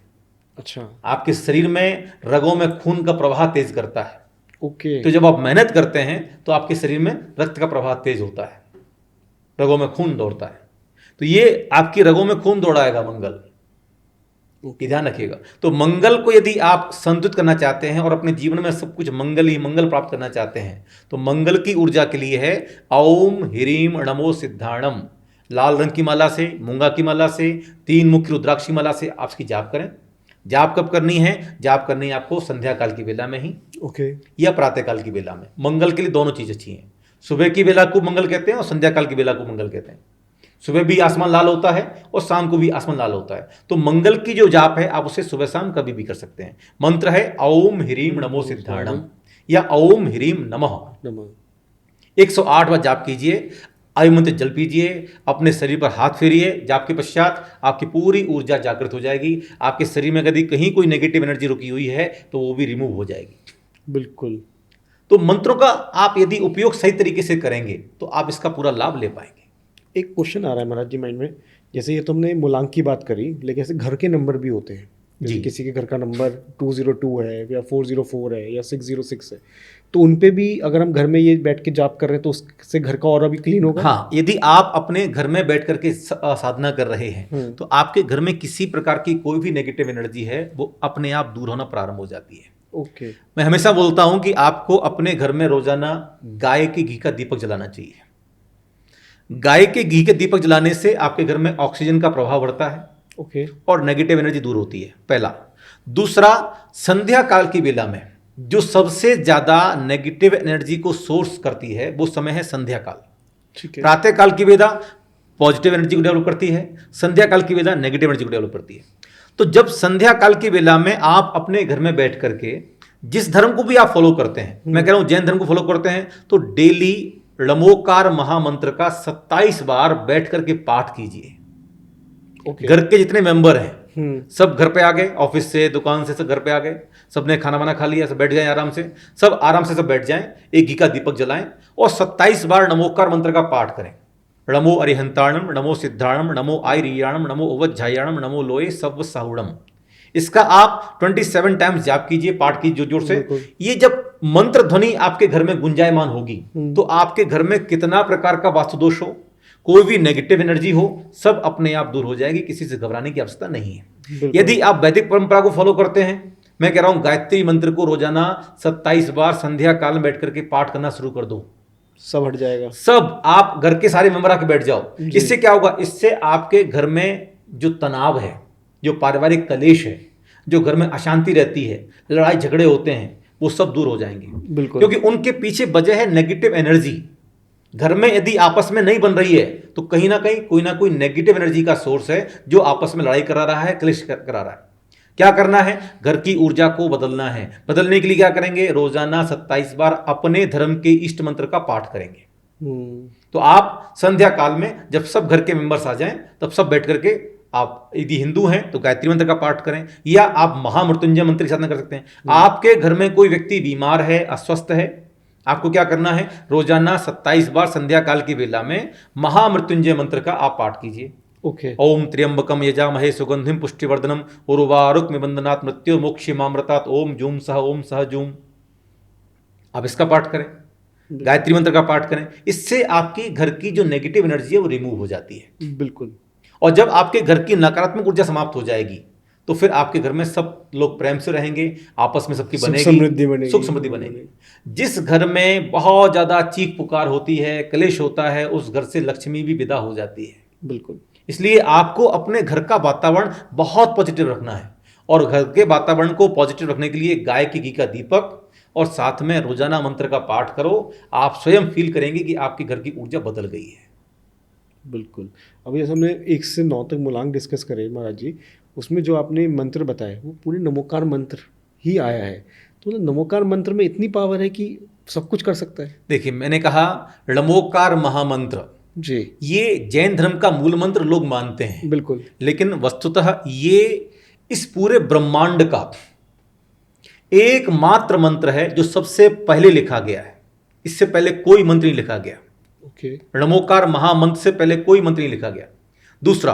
अच्छा। आपके शरीर में रगों में खून का प्रवाह तेज करता है। ओके। तो जब आप मेहनत करते हैं तो आपके शरीर में रक्त का प्रवाह तेज होता है, रगों में खून दौड़ता है। तो ये आपकी रगों में खून दौड़ाएगा मंगल, ये ध्यान रखिएगा। तो मंगल को यदि आप संतुलित करना चाहते हैं और अपने जीवन में सब कुछ मंगल ही मंगल प्राप्त करना चाहते हैं तो मंगल की ऊर्जा के लिए है ओम ह्रीम णमो सिद्धाणम। लाल रंग की माला से, मूंगा की माला से, 3 मुख्य रुद्राक्षी माला से आप इसकी जाप करें। जाप कब करनी है? जाप करनी है आपको संध्या काल की बेला में ही, ओके, या प्रातः काल की बेला में। मंगल के लिए दोनों चीज अच्छी हैं। सुबह की बेला को मंगल कहते हैं और संध्या काल की बेला को मंगल कहते हैं। सुबह भी आसमान लाल होता है और शाम को भी आसमान लाल होता है। तो मंगल की जो जाप है आप उसे सुबह शाम कभी भी कर सकते हैं। मंत्र है ओम ह्रीम णमो सिद्धाणम या ओम ह्रीम नमः। 108 बार जाप कीजिए, आयुमंत्र जल पीजिए, अपने शरीर पर हाथ फेरिए, जाप के पश्चात आपकी पूरी ऊर्जा जागृत हो जाएगी। आपके शरीर में यदि कहीं कोई नेगेटिव एनर्जी रुकी हुई है तो वो भी रिमूव हो जाएगी। बिल्कुल। तो मंत्रों का आप यदि उपयोग सही तरीके से करेंगे तो आप इसका पूरा लाभ ले पाएंगे। एक क्वेश्चन आ रहा है महाराज जी माइंड में, जैसे ये तुमने मूलांक की बात करी, लेकिन ऐसे घर के नंबर भी होते हैं। जैसे जी। किसी के घर का नंबर 202 है या 404 है या 606 है, तो उन पे भी अगर हम घर में ये बैठ के जाप कर रहे हैं तो उससे घर का ऑरा भी क्लीन होगा? हाँ, यदि आप अपने घर में बैठ करके साधना कर रहे हैं तो आपके घर में किसी प्रकार की कोई भी नेगेटिव एनर्जी है वो अपने आप दूर होना प्रारंभ हो जाती है। ओके। मैं हमेशा बोलता हूं कि आपको अपने घर में रोजाना गाय के घी का दीपक जलाना चाहिए। गाय के घी के दीपक जलाने से आपके घर में ऑक्सीजन का प्रभाव बढ़ता है ओके। और नेगेटिव एनर्जी दूर होती है, पहला। दूसरा, संध्या काल की बेला में जो सबसे ज्यादा नेगेटिव एनर्जी को सोर्स करती है वो समय है संध्या काल। ठीक है। प्रातः काल की वेदा पॉजिटिव एनर्जी को डेवलप करती है, संध्या काल की वेदा नेगेटिव एनर्जी को डेवलप करती है। तो जब संध्या काल की वेला में आप अपने घर में बैठ करके जिस धर्म को भी आप फॉलो करते हैं, मैं कह रहा हूं जैन धर्म को फॉलो करते हैं, तो डेली लमोकार महामंत्र का 27 बार बैठ करके पाठ कीजिए। ओके। घर के जितने मेंबर हैं सब घर पे आ गए, ऑफिस से दुकान से सब घर पे आ गए, सबने खाना वाना खा लिया, सब बैठ जाएं आराम से, सब आराम से सब बैठ जाएं, एक घी का दीपक जलाएं और 27 बार नमोकार मंत्र का पाठ करें। नमो अरिहंताणम, नमो सिद्धाणम, नमो आयरियाणम, नमो उवज्झायाणम, नमो लोए सव साहुणम। इसका आप 27 टाइम्स जाप कीजिए, पाठ कीजिए जोर से। ये जब मंत्र ध्वनि आपके घर में गुंजायमान होगी तो आपके घर में कितना प्रकार का वास्तु दोष हो, कोई भी नेगेटिव एनर्जी हो, सब अपने आप दूर हो जाएगी। किसी से घबराने की आवश्यकता नहीं है। यदि आप वैदिक परंपरा को फॉलो करते हैं, मैं कह रहा हूं गायत्री मंत्र को रोजाना 27 बार संध्या काल में बैठ करके पाठ करना शुरू कर दो, सब हट जाएगा। सब आप घर के सारे मेंबर आके बैठ जाओ। इससे क्या होगा, इससे आपके घर में जो तनाव है, जो पारिवारिक कलेश है, जो घर में अशांति रहती है, लड़ाई झगड़े होते हैं, वो सब दूर हो जाएंगे। बिल्कुल। क्योंकि उनके पीछे वजह है नेगेटिव एनर्जी। घर में यदि आपस में नहीं बन रही है तो कहीं ना कहीं कोई ना कोई नेगेटिव एनर्जी का सोर्स है जो आपस में लड़ाई करा रहा है, क्लेश करा रहा है। क्या करना है, घर की ऊर्जा को बदलना है। बदलने के लिए क्या करेंगे, रोजाना 27 बार अपने धर्म के इष्ट मंत्र का पाठ करेंगे। तो आप संध्या काल में जब सब घर के मेंबर्स आ जाएं तब सब बैठ करके, आप यदि हिंदू हैं तो गायत्री मंत्र का पाठ करें या आप महामृत्युंजय मंत्र की साधना कर सकते हैं। आपके घर में कोई व्यक्ति बीमार है, अस्वस्थ है, आपको क्या करना है, रोजाना 27 बार संध्या काल की वेला में महामृत्युंजय मंत्र का आप पाठ कीजिए। ओके। ओम त्र्यंबकम यजामहे सुगंधिम पुष्टिवर्धनम उर्वारुक निबंधनात् मृत्यु मोक्षमामृतात् ओम जूम सह जूम। आप इसका पाठ करें, गायत्री मंत्र का पाठ करें। इससे आपकी घर की जो नेगेटिव एनर्जी है वो रिमूव हो जाती है। बिल्कुल। और जब आपके घर की नकारात्मक ऊर्जा समाप्त हो जाएगी तो फिर आपके घर में सब लोग प्रेम से रहेंगे, आपस में सबकी बनेगी सुख समृद्धि बनेगी। जिस घर में बहुत ज्यादा चीख पुकार होती है, क्लेश होता है, उस घर से लक्ष्मी भी विदा हो जाती है। बिल्कुल। इसलिए आपको अपने घर का वातावरण बहुत पॉजिटिव रखना है और घर के वातावरण को पॉजिटिव रखने के लिए गाय के घी का दीपक और साथ में रोजाना मंत्र का पाठ करो। आप स्वयं फील करेंगे कि आपके घर की ऊर्जा बदल गई है। बिल्कुल। अभी जैसे हमने 1 से 9 तक मूलांक डिस्कस करे महाराज जी, उसमें जो आपने मंत्र बताए वो पूरे नमोकार मंत्र ही आया है। तो नमोकार मंत्र में इतनी पावर है कि सब कुछ कर सकता है। देखिए, मैंने कहा नमोकार महामंत्र जी, ये जैन धर्म का मूल मंत्र लोग मानते हैं। बिल्कुल। लेकिन वस्तुतः ये इस पूरे ब्रह्मांड का एकमात्र मंत्र है जो सबसे पहले लिखा गया है। इससे पहले कोई मंत्र नहीं लिखा गया। ओके। नमोकार महामंत्र से पहले कोई मंत्र नहीं लिखा गया। दूसरा,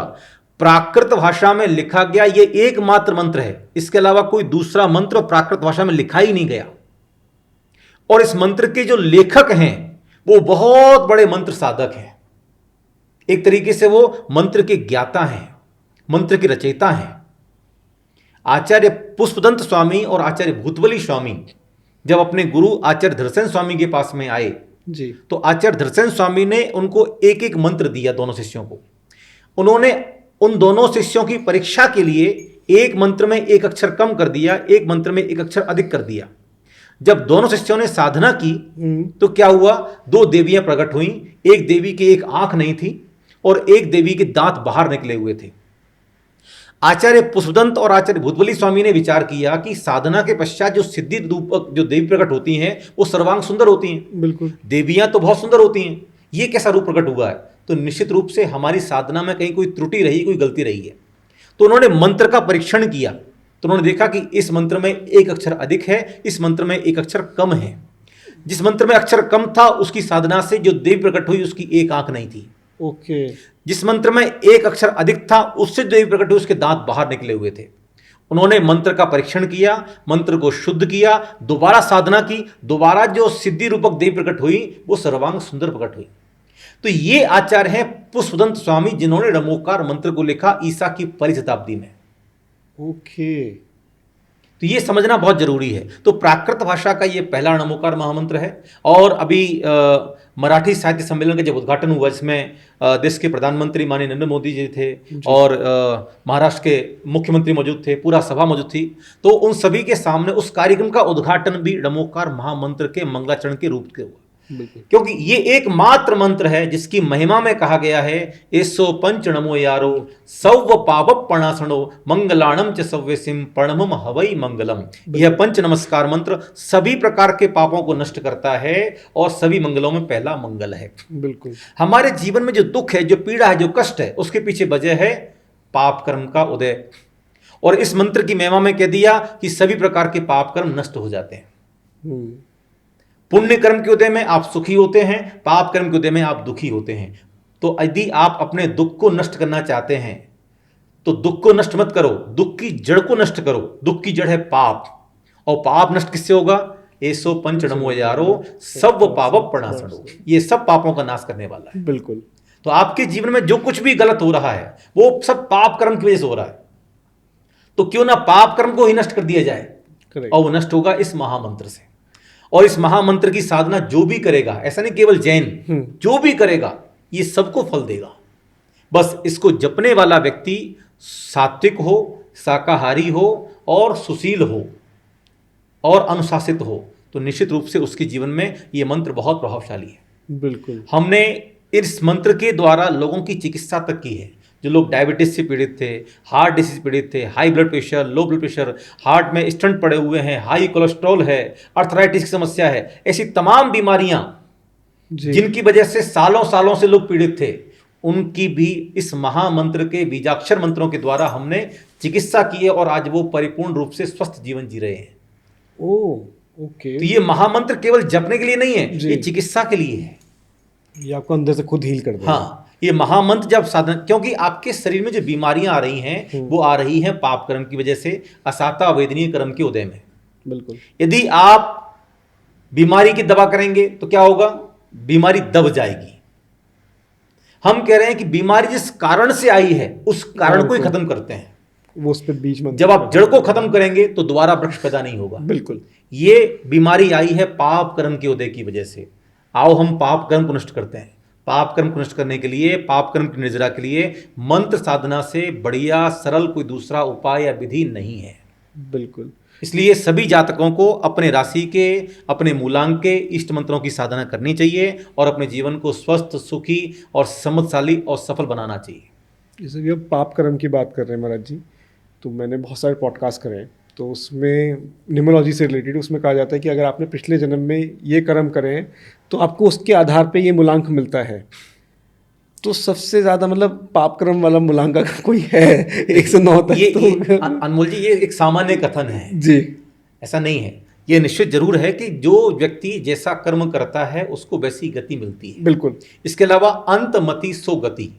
प्राकृत भाषा में लिखा गया ये एकमात्र मंत्र है। इसके अलावा कोई दूसरा मंत्र प्राकृत भाषा में लिखा ही नहीं गया। और इस मंत्र के जो लेखक हैं वो बहुत बड़े मंत्र साधक हैं। एक तरीके से वो मंत्र के ज्ञाता हैं, मंत्र के रचयिता हैं। आचार्य पुष्पदंत स्वामी और आचार्य भूतबली स्वामी जब अपने गुरु आचार्य धरसेन स्वामी के पास में आए जी, तो आचार्य धरसेन स्वामी ने उनको एक एक मंत्र दिया दोनों शिष्यों को। उन्होंने उन दोनों शिष्यों की परीक्षा के लिए एक मंत्र में एक अक्षर कम कर दिया, एक मंत्र में एक अक्षर अधिक कर दिया। जब दोनों शिष्यों ने साधना की तो क्या हुआ, 2 देवियां प्रकट हुई। एक देवी की एक आंख नहीं थी और एक देवी के दांत बाहर निकले हुए थे। आचार्य पुष्पदंत और आचार्य भूतबली स्वामी ने विचार किया कि साधना के पश्चात जो सिद्धि रूपक जो देवी प्रकट होती हैं वो सर्वांग सुंदर होती हैं। बिल्कुल। देवियां तो बहुत सुंदर होती हैं, ये कैसा रूप प्रकट हुआ है? तो निश्चित रूप से हमारी साधना में कहीं कोई त्रुटि रही, कोई गलती रही है। तो उन्होंने मंत्र का परीक्षण किया, तो उन्होंने देखा कि इस मंत्र में एक अक्षर अधिक है, इस मंत्र में एक अक्षर कम है। जिस मंत्र में अक्षर कम था उसकी साधना से जो देवी प्रकट हुई उसकी एक आंख नहीं थी। ओके। जिस मंत्र में एक अक्षर अधिक था उससे देवी प्रकट हुई उसके दांत बाहर निकले हुए थे। उन्होंने मंत्र का परीक्षण किया, मंत्र को शुद्ध किया, दोबारा साधना की, दोबारा जो सिद्धि रूपक देवी प्रकट हुई वो सर्वांग सुंदर प्रकट हुई। तो ये आचार्य हैं पुष्पदंत स्वामी, जिन्होंने नमोकार मंत्र को लिखा ईसा की पहली शताब्दी में। ओके। तो ये समझना बहुत जरूरी है। तो प्राकृत भाषा का ये पहला नमोकार महामंत्र है। और अभी मराठी साहित्य सम्मेलन का जब उद्घाटन हुआ, जिसमें देश के प्रधानमंत्री माननीय नरेंद्र मोदी जी थे और महाराष्ट्र के मुख्यमंत्री मौजूद थे, पूरा सभा मौजूद थी, तो उन सभी के सामने उस कार्यक्रम का उद्घाटन भी नमोकार महामंत्र के मंगलाचरण के रूप के हुआ। क्योंकि ये एकमात्र मंत्र है जिसकी महिमा में कहा गया है एसो पंच नमो यारो सौव पाप प्रणासनो मंगलाणम च सव्यसिम प्रणमम हवई मंगलम। यह पंच नमस्कार मंत्र सभी प्रकार के पापों को नष्ट करता है और सभी मंगलों में पहला मंगल है। बिल्कुल। हमारे जीवन में जो दुख है, जो पीड़ा है, जो कष्ट है, उसके पीछे वजह है पाप कर्म का उदय। और इस मंत्र की महिमा में कह दिया कि सभी प्रकार के पाप कर्म नष्ट हो जाते हैं। पुण्य कर्म के उदय में आप सुखी होते हैं, पाप कर्म के उदय में आप दुखी होते हैं। तो यदि आप अपने दुख को नष्ट करना चाहते हैं तो दुख को नष्ट मत करो, दुख की जड़ को नष्ट करो। दुख की जड़ है पाप, और पाप नष्ट किससे होगा? एसो पंच नमो यारो सब पाप प्रणासनो। ये सब पापों का नाश करने वाला है। बिल्कुल। तो आपके जीवन में जो कुछ भी गलत हो रहा है वो सब पाप कर्म की वजह से हो रहा है। तो क्यों ना पाप कर्म को ही नष्ट कर दिया जाए, और वो नष्ट होगा इस महामंत्र से। और इस महामंत्र की साधना जो भी करेगा, ऐसा नहीं केवल जैन, जो भी करेगा ये सबको फल देगा। बस इसको जपने वाला व्यक्ति सात्विक हो, शाकाहारी हो और सुशील हो और अनुशासित हो, तो निश्चित रूप से उसके जीवन में ये मंत्र बहुत प्रभावशाली है। बिल्कुल। हमने इस मंत्र के द्वारा लोगों की चिकित्सा तक की है। जो लोग डायबिटीज से पीड़ित थे, हार्ट डिसीज से पीड़ित थे, high blood pressure, low blood pressure, heart में स्टंट पड़े हुए हैं, हाई कोलेस्ट्रॉल है, अर्थराइटिस की समस्या है, ऐसी तमाम बीमारियां जिनकी वजह से सालों सालों से लोग पीड़ित थे, उनकी भी इस महामंत्र के बीजाक्षर मंत्रों के द्वारा हमने चिकित्सा की है और आज वो परिपूर्ण रूप से स्वस्थ जीवन जी रहे हैं। ओके। तो ये महामंत्र केवल जपने के लिए नहीं है, ये चिकित्सा के लिए है। ये आपको अंदर से खुद हील कर देगा। हाँ, ये महामंत्र जब साधन, क्योंकि आपके शरीर में जो बीमारियां आ रही हैं वो आ रही हैं पाप कर्म की वजह से, असाता अवेदनीय कर्म के उदय में। बिल्कुल। यदि आप बीमारी की दवा करेंगे तो क्या होगा? बीमारी दब जाएगी। हम कह रहे हैं कि बीमारी जिस कारण से आई है उस कारण को ही खत्म करते हैं, वो उस पे बीज में। जब आप जड़ को खत्म करेंगे तो दोबारा वृक्ष पैदा नहीं होगा। बिल्कुल। ये बीमारी आई है पाप कर्म के उदय की वजह से। आओ हम पाप कर्म को नष्ट करते हैं। पाप कर्म को नष्ट करने के लिए, पाप कर्म की निर्जरा के लिए मंत्र साधना से बढ़िया सरल कोई दूसरा उपाय या विधि नहीं है। बिल्कुल। इसलिए सभी जातकों को अपने राशि के, अपने मूलांक के इष्ट मंत्रों की साधना करनी चाहिए और अपने जीवन को स्वस्थ, सुखी और समृद्धशाली और सफल बनाना चाहिए। जैसे कि अब पाप कर्म की बात कर रहे हैं महाराज जी, तो मैंने बहुत सारे पॉडकास्ट करे हैं, तो उसमें न्यूमरोलॉजी से रिलेटेड उसमें कहा जाता है कि अगर आपने पिछले जन्म में ये कर्म करे हैं तो आपको उसके आधार पे ये मूलांक मिलता है। तो सबसे ज़्यादा मतलब पाप कर्म वाला मूलांक अगर कोई है 1 से 9 तक, ये अनमोल जी, ये एक सामान्य कथन है जी, ऐसा नहीं है। ये निश्चित जरूर है कि जो व्यक्ति जैसा कर्म करता है उसको वैसी गति मिलती है। बिल्कुल। इसके अलावा अंतमति सो गति,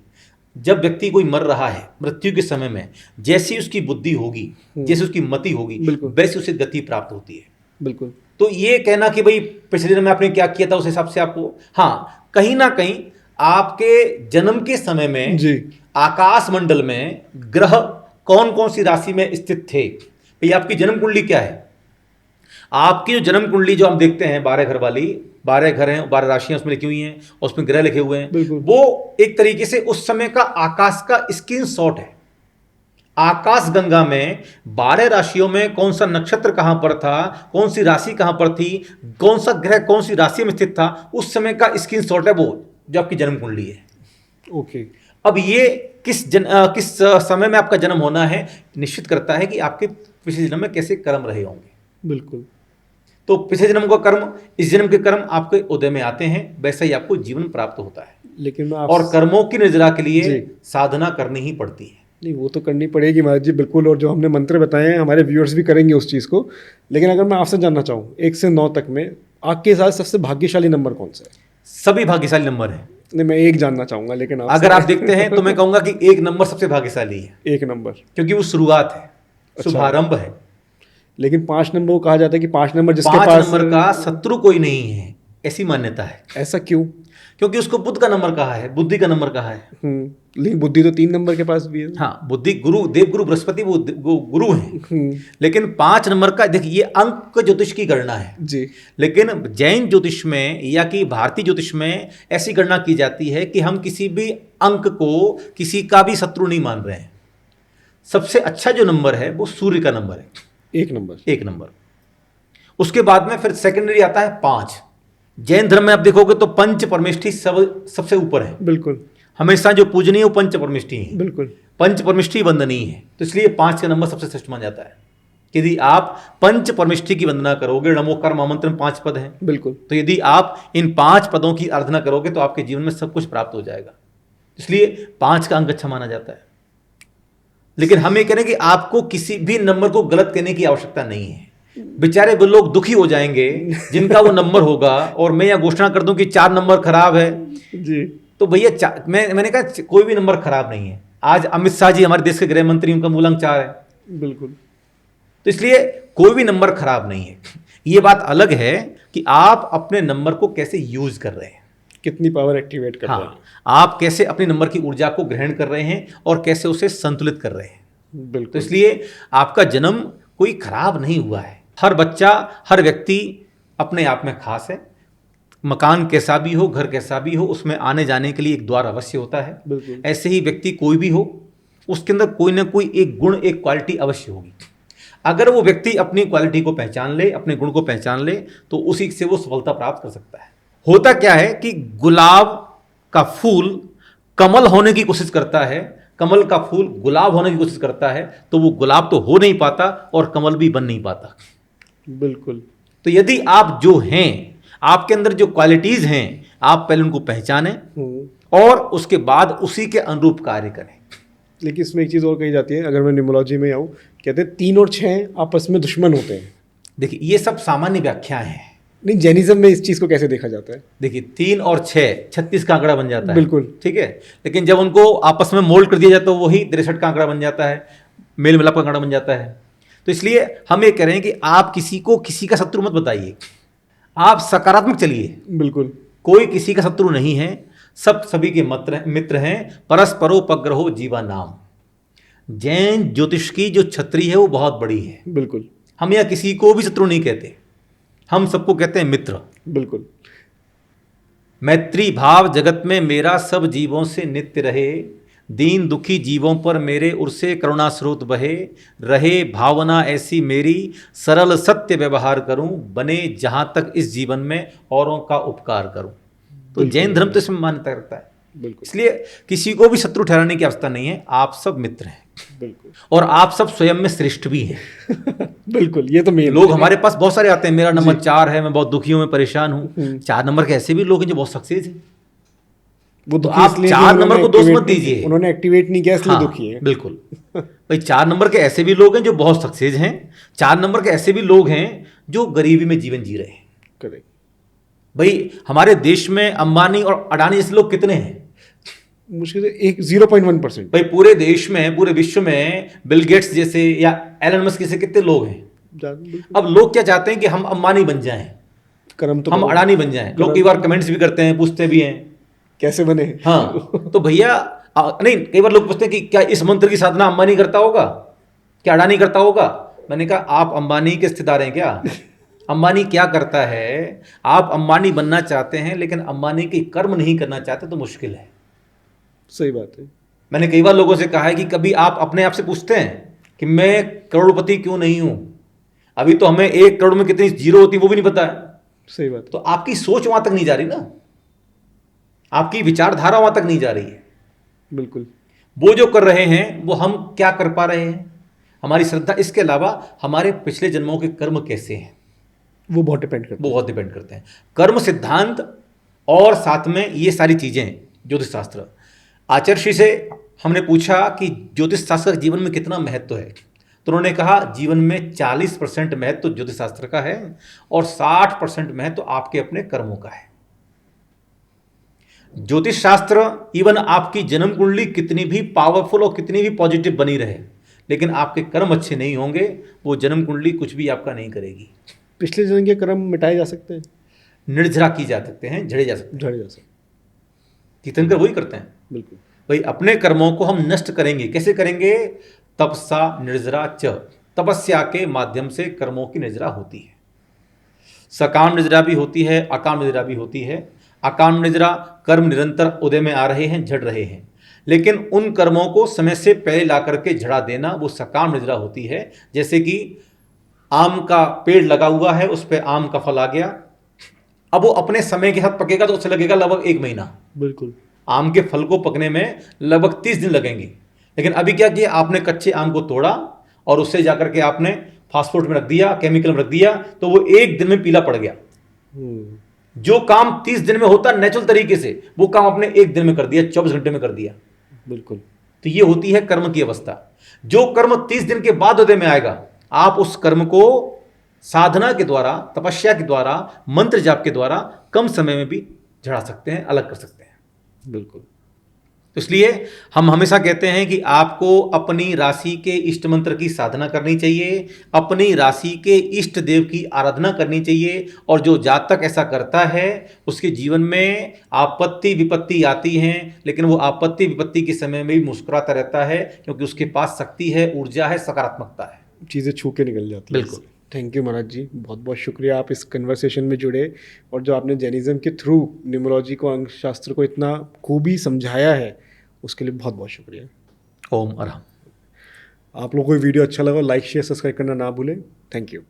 जब व्यक्ति कोई मर रहा है मृत्यु के समय में, जैसी उसकी बुद्धि होगी, जैसी उसकी मति होगी, वैसी उसे गति प्राप्त होती है। बिल्कुल। तो ये कहना कि भाई पिछले जन्म में आपने क्या किया था उस हिसाब से आपको, हाँ, कहीं ना कहीं आपके जन्म के समय में जी आकाश मंडल में ग्रह कौन कौन सी राशि में स्थित थे, भाई आपकी जन्म कुंडली क्या है। आपकी जो जन्म कुंडली जो हम देखते हैं 12 घर वाली, 12 घर हैं, 12 राशियां उसमें लिखी हुई हैं और उसमें ग्रह लिखे हुए हैं, वो एक तरीके से उस समय का आकाश का स्क्रीनशॉट है। आकाश गंगा में 12 राशियों में कौन सा नक्षत्र कहां पर था, कौन सी राशि कहां पर थी, कौन सा ग्रह कौन सी राशि में स्थित था, उस समय का स्क्रीनशॉट है वो जो आपकी जन्म कुंडली है। ओके। अब ये किस समय में आपका जन्म होना है निश्चित करता है कि आपके पिछले जन्म में कैसे कर्म रहे होंगे। बिल्कुल। तो पिछले जन्म का कर्म, इस जन्म के कर्म आपके उदय में आते हैं, वैसा ही आपको जीवन प्राप्त होता है। लेकिन मैं और कर्मों की निर्जरा के लिए जी। साधना करनी ही पड़ती है। नहीं, वो तो करनी पड़ेगी महाराज जी, बिल्कुल। और जो हमने मंत्र बताए हैं हमारे व्यूअर्स भी करेंगे उस चीज़ को। लेकिन अगर मैं आपसे जानना चाहूँ 1 से 9 तक में आपके साथ सबसे भाग्यशाली नंबर कौन सा है? सभी भाग्यशाली नंबर है। नहीं, मैं 1 जानना चाहूँगा। लेकिन अगर आप देखते हैं तो मैं कहूंगा कि 1 नंबर सबसे भाग्यशाली है। 1 नंबर, क्योंकि वो शुरुआत है, अच्छा। शुभारंभ है। लेकिन 5 नंबर को कहा जाता है कि 5 नंबर जिसके 5 पास नंबर का शत्रु कोई नहीं है, ऐसी मान्यता है। ऐसा क्यों? क्योंकि उसको बुद्ध का नंबर कहा है, बुद्धि का नंबर कहा है। लेकिन बुद्धि तो 3 नंबर के पास भी है। हाँ, बुद्धि गुरु, देवगुरु बृहस्पति वो गुरु हैं। लेकिन 5 नंबर का देखिए, ये अंक ज्योतिष की गणना है जी। लेकिन जैन ज्योतिष में या कि भारतीय ज्योतिष में ऐसी गणना की जाती है कि हम किसी भी अंक को किसी का भी शत्रु नहीं मान रहे हैं। सबसे अच्छा जो नंबर है वो सूर्य का नंबर है, 1 नंबर। 1 नंबर। उसके बाद में फिर सेकेंडरी आता है 5। जैन धर्म में आप देखोगे तो पंच परमेष्ठी सबसे ऊपर है। बिल्कुल। हमेशा जो पूजनीय वो पंच परमेष्ठी है। बिल्कुल। पंच परमेष्ठी वंदनीय है, तो इसलिए 5 का नंबर सबसे श्रेष्ठ माना जाता है। यदि आप पंच परमेष्ठी की वंदना करोगे, नमो कर्म आमंत्रण 5 पद हैं, बिल्कुल। तो यदि आप इन 5 पदों की आराधना करोगे तो आपके जीवन में सब कुछ प्राप्त हो जाएगा। इसलिए 5 का अंक अच्छा माना जाता है। लेकिन हम ये कह रहे हैं कि आपको किसी भी नंबर को गलत कहने की आवश्यकता नहीं है। बेचारे वो लोग दुखी हो जाएंगे जिनका वो नंबर होगा, और मैं यह घोषणा कर दूं कि 4 नंबर खराब है जी। तो भैया मैंने कहा कोई भी नंबर खराब नहीं है। आज अमित शाह जी हमारे देश के गृह मंत्री, उनका मूलांक 4 है। बिल्कुल। तो इसलिए कोई भी नंबर खराब नहीं है। ये बात अलग है कि आप अपने नंबर को कैसे यूज कर रहे हैं, कितनी पावर एक्टिवेट कर रहे हैं। हाँ, आप कैसे अपने नंबर की ऊर्जा को ग्रहण कर रहे हैं और कैसे उसे संतुलित कर रहे हैं। बिल्कुल। तो इसलिए आपका जन्म कोई खराब नहीं हुआ है। हर बच्चा, हर व्यक्ति अपने आप में खास है। मकान कैसा भी हो, घर कैसा भी हो, उसमें आने जाने के लिए एक द्वार अवश्य होता है। बिल्कुल। ऐसे ही व्यक्ति कोई भी हो, उसके अंदर कोई ना कोई एक गुण, एक क्वालिटी अवश्य होगी। अगर वो व्यक्ति अपनी क्वालिटी को पहचान ले, अपने गुण को पहचान ले, तो उसी से वो सफलता प्राप्त कर सकता है। होता क्या है कि गुलाब का फूल कमल होने की कोशिश करता है, कमल का फूल गुलाब होने की कोशिश करता है, तो वो गुलाब तो हो नहीं पाता और कमल भी बन नहीं पाता। बिल्कुल। तो यदि आप जो हैं, आपके अंदर जो क्वालिटीज हैं, आप पहले उनको पहचानें और उसके बाद उसी के अनुरूप कार्य करें। लेकिन इसमें एक चीज़ और कही जाती है, अगर मैं न्यूमरोलॉजी में आऊँ, कहते हैं 3 और 6 आपस में दुश्मन होते हैं। देखिए, ये सब सामान्य व्याख्याएं हैं। नहीं, जैनिज्म में इस चीज़ को कैसे देखा जाता है? देखिए, 3 और 6 36 का आंकड़ा बन जाता है। बिल्कुल। ठीक है, लेकिन जब उनको आपस में मोल्ड कर दिया जाए तो वही 63 का आंकड़ा बन जाता है, मेल मिलाप का आंकड़ा बन जाता है। तो इसलिए हम ये कह रहे हैं कि आप किसी को किसी का शत्रु मत बताइए, आप सकारात्मक चलिए। बिल्कुल। कोई किसी का शत्रु नहीं है, सब सभी के मित्र हैं। परस्परोपग्रहो जीवा नाम। जैन ज्योतिष की जो छतरी है वो बहुत बड़ी है। बिल्कुल। हम यहाँ किसी को भी शत्रु नहीं कहते, हम सबको कहते हैं मित्र। बिल्कुल। मैत्री भाव जगत में मेरा सब जीवों से नित्य रहे, दीन दुखी जीवों पर मेरे उर से करुणा स्रोत बहे, रहे भावना ऐसी मेरी सरल सत्य व्यवहार करूं, बने जहां तक इस जीवन में औरों का उपकार करूं। तो जैन धर्म तो इसमें मान्यता रखता है। बिल्कुल। इसलिए किसी को भी शत्रु ठहराने की आवश्यकता नहीं है, आप सब मित्र हैं। बिल्कुल। और आप सब स्वयं में श्रेष्ठ भी हैं। बिल्कुल, ये तो मेन। लोग हमारे पास बहुत सारे आते हैं, मेरा नंबर 4 है, मैं बहुत दुखी हूं, मैं परेशान हूं। 4 नंबर के ऐसे भी लोग हैं जो बहुत सक्सेस हैं। वो तो आप 4 नंबर को दोष मत दीजिए, उन्होंने एक्टिवेट नहीं किया इसलिए हाँ, दुखी है। बिल्कुल। भाई 4 नंबर के ऐसे भी लोग हैं जो बहुत सक्सेस हैं, 4 नंबर के ऐसे भी लोग हैं जो गरीबी में जीवन जी रहे हैं। करेक्ट। भाई हमारे देश में अंबानी और अडानी जैसे लोग कितने हैं? मुश्किल से 0.1%। भाई पूरे देश में, पूरे विश्व में बिल गेट्स जैसे या एलन मस्क जैसे कितने लोग हैं। अब लोग क्या चाहते हैं कि हम अंबानी बन जाएं, कर्म तो हम अडानी बन जाएं। लोग कई बार कमेंट्स भी करते हैं, पूछते भी हैं कैसे बने। हाँ, तो भैया नहीं, कई बार लोग पूछते हैं कि क्या इस मंत्र की साधना अंबानी करता होगा, क्या अडानी करता होगा? मैंने कहा आप अंबानी के रिश्तेदार हैं क्या? अंबानी क्या करता है? आप अंबानी बनना चाहते हैं लेकिन अंबानी के कर्म नहीं करना चाहते तो मुश्किल है। सही बात है। मैंने कई बार लोगों से कहा है कि कभी आप अपने आप से पूछते हैं कि मैं करोड़पति क्यों नहीं हूं? अभी तो हमें 1 करोड़ में कितनी जीरो होती वो भी नहीं पता है। सही बात। तो आपकी सोच वहां तक नहीं जा रही ना, आपकी विचारधारा वहां तक नहीं जा रही है। बिल्कुल। वो जो कर रहे हैं वो हम क्या कर पा रहे हैं, हमारी श्रद्धा, इसके अलावा हमारे पिछले जन्मों के कर्म कैसे हैं, वो बहुत डिपेंड करता वो बहुत डिपेंड करते हैं। कर्म सिद्धांत और साथ में ये सारी चीज़ें, ज्योतिष शास्त्र। आचार्य श्री से हमने पूछा कि ज्योतिष शास्त्र का जीवन में कितना महत्व है, तो उन्होंने कहा जीवन में 40% महत्व ज्योतिष शास्त्र का है और 60% महत्व आपके अपने कर्मों का है। ज्योतिष शास्त्र इवन आपकी जन्म कुंडली कितनी भी पावरफुल और कितनी भी पॉजिटिव बनी रहे, लेकिन आपके कर्म अच्छे नहीं होंगे, वो जन्म कुंडली कुछ भी आपका नहीं करेगी। पिछले जन्म के कर्म मिटाए जा सकते हैं, निर्जरा की जा सकते हैं, झड़े जा सकते हैं। झड़ जा सकते हैं। तीर्थंकर वही करते हैं, बिल्कुल। भाई अपने कर्मों को हम नष्ट करेंगे। कैसे करेंगे? तपसा निर्जरा च, तपस्या के माध्यम से कर्मों की निर्जरा होती है। सकाम निर्जरा भी होती है, अकाम निर्जरा भी होती है। अकाम निर्जरा कर्म निरंतर उदय में आ रहे हैं, झड़ रहे हैं, लेकिन उन कर्मों को समय से पहले ला करके झड़ा देना वो सकाम निर्जरा होती है। जैसे कि आम का पेड़ लगा हुआ है, उस पर आम का फल आ गया, अब वो अपने समय के साथ पकेगा तो उसे लगेगा लगभग 1 महीना। बिल्कुल। आम के फल को पकने में लगभग 30 दिन लगेंगे, लेकिन अभी क्या किया आपने, कच्चे आम को तोड़ा और उससे जाकर के आपने फास्टफूड में रख दिया, केमिकल में रख दिया, तो वो 1 दिन में पीला पड़ गया। जो काम 30 दिन में होता नेचुरल तरीके से, वो काम आपने 1 दिन में कर दिया, 24 घंटे में कर दिया। बिल्कुल। तो ये होती है कर्म की अवस्था। जो कर्म 30 दिन के बाद उदय में आएगा, आप उस कर्म को साधना के द्वारा, तपस्या के द्वारा, मंत्र जाप के द्वारा कम समय में भी झड़ा सकते हैं, अलग कर सकते हैं। बिल्कुल। तो इसलिए हम हमेशा कहते हैं कि आपको अपनी राशि के इष्ट मंत्र की साधना करनी चाहिए, अपनी राशि के इष्ट देव की आराधना करनी चाहिए, और जो जातक ऐसा करता है उसके जीवन में आपत्ति विपत्ति आती हैं, लेकिन वो आपत्ति विपत्ति के समय में भी मुस्कुराता रहता है, क्योंकि उसके पास शक्ति है, ऊर्जा है, सकारात्मकता है, चीज़ें छू के निकल जाती हैं। बिल्कुल। थैंक यू महाराज जी, बहुत बहुत शुक्रिया आप इस कन्वर्सेशन में जुड़े, और जो आपने जैनिज्म के थ्रू न्यूमरोलॉजी को, अंक शास्त्र को इतना खूबी समझाया है, उसके लिए बहुत बहुत शुक्रिया। ओम अरहम। आप लोगों को वीडियो अच्छा लगा, लाइक शेयर सब्सक्राइब करना ना भूलें। Thank you.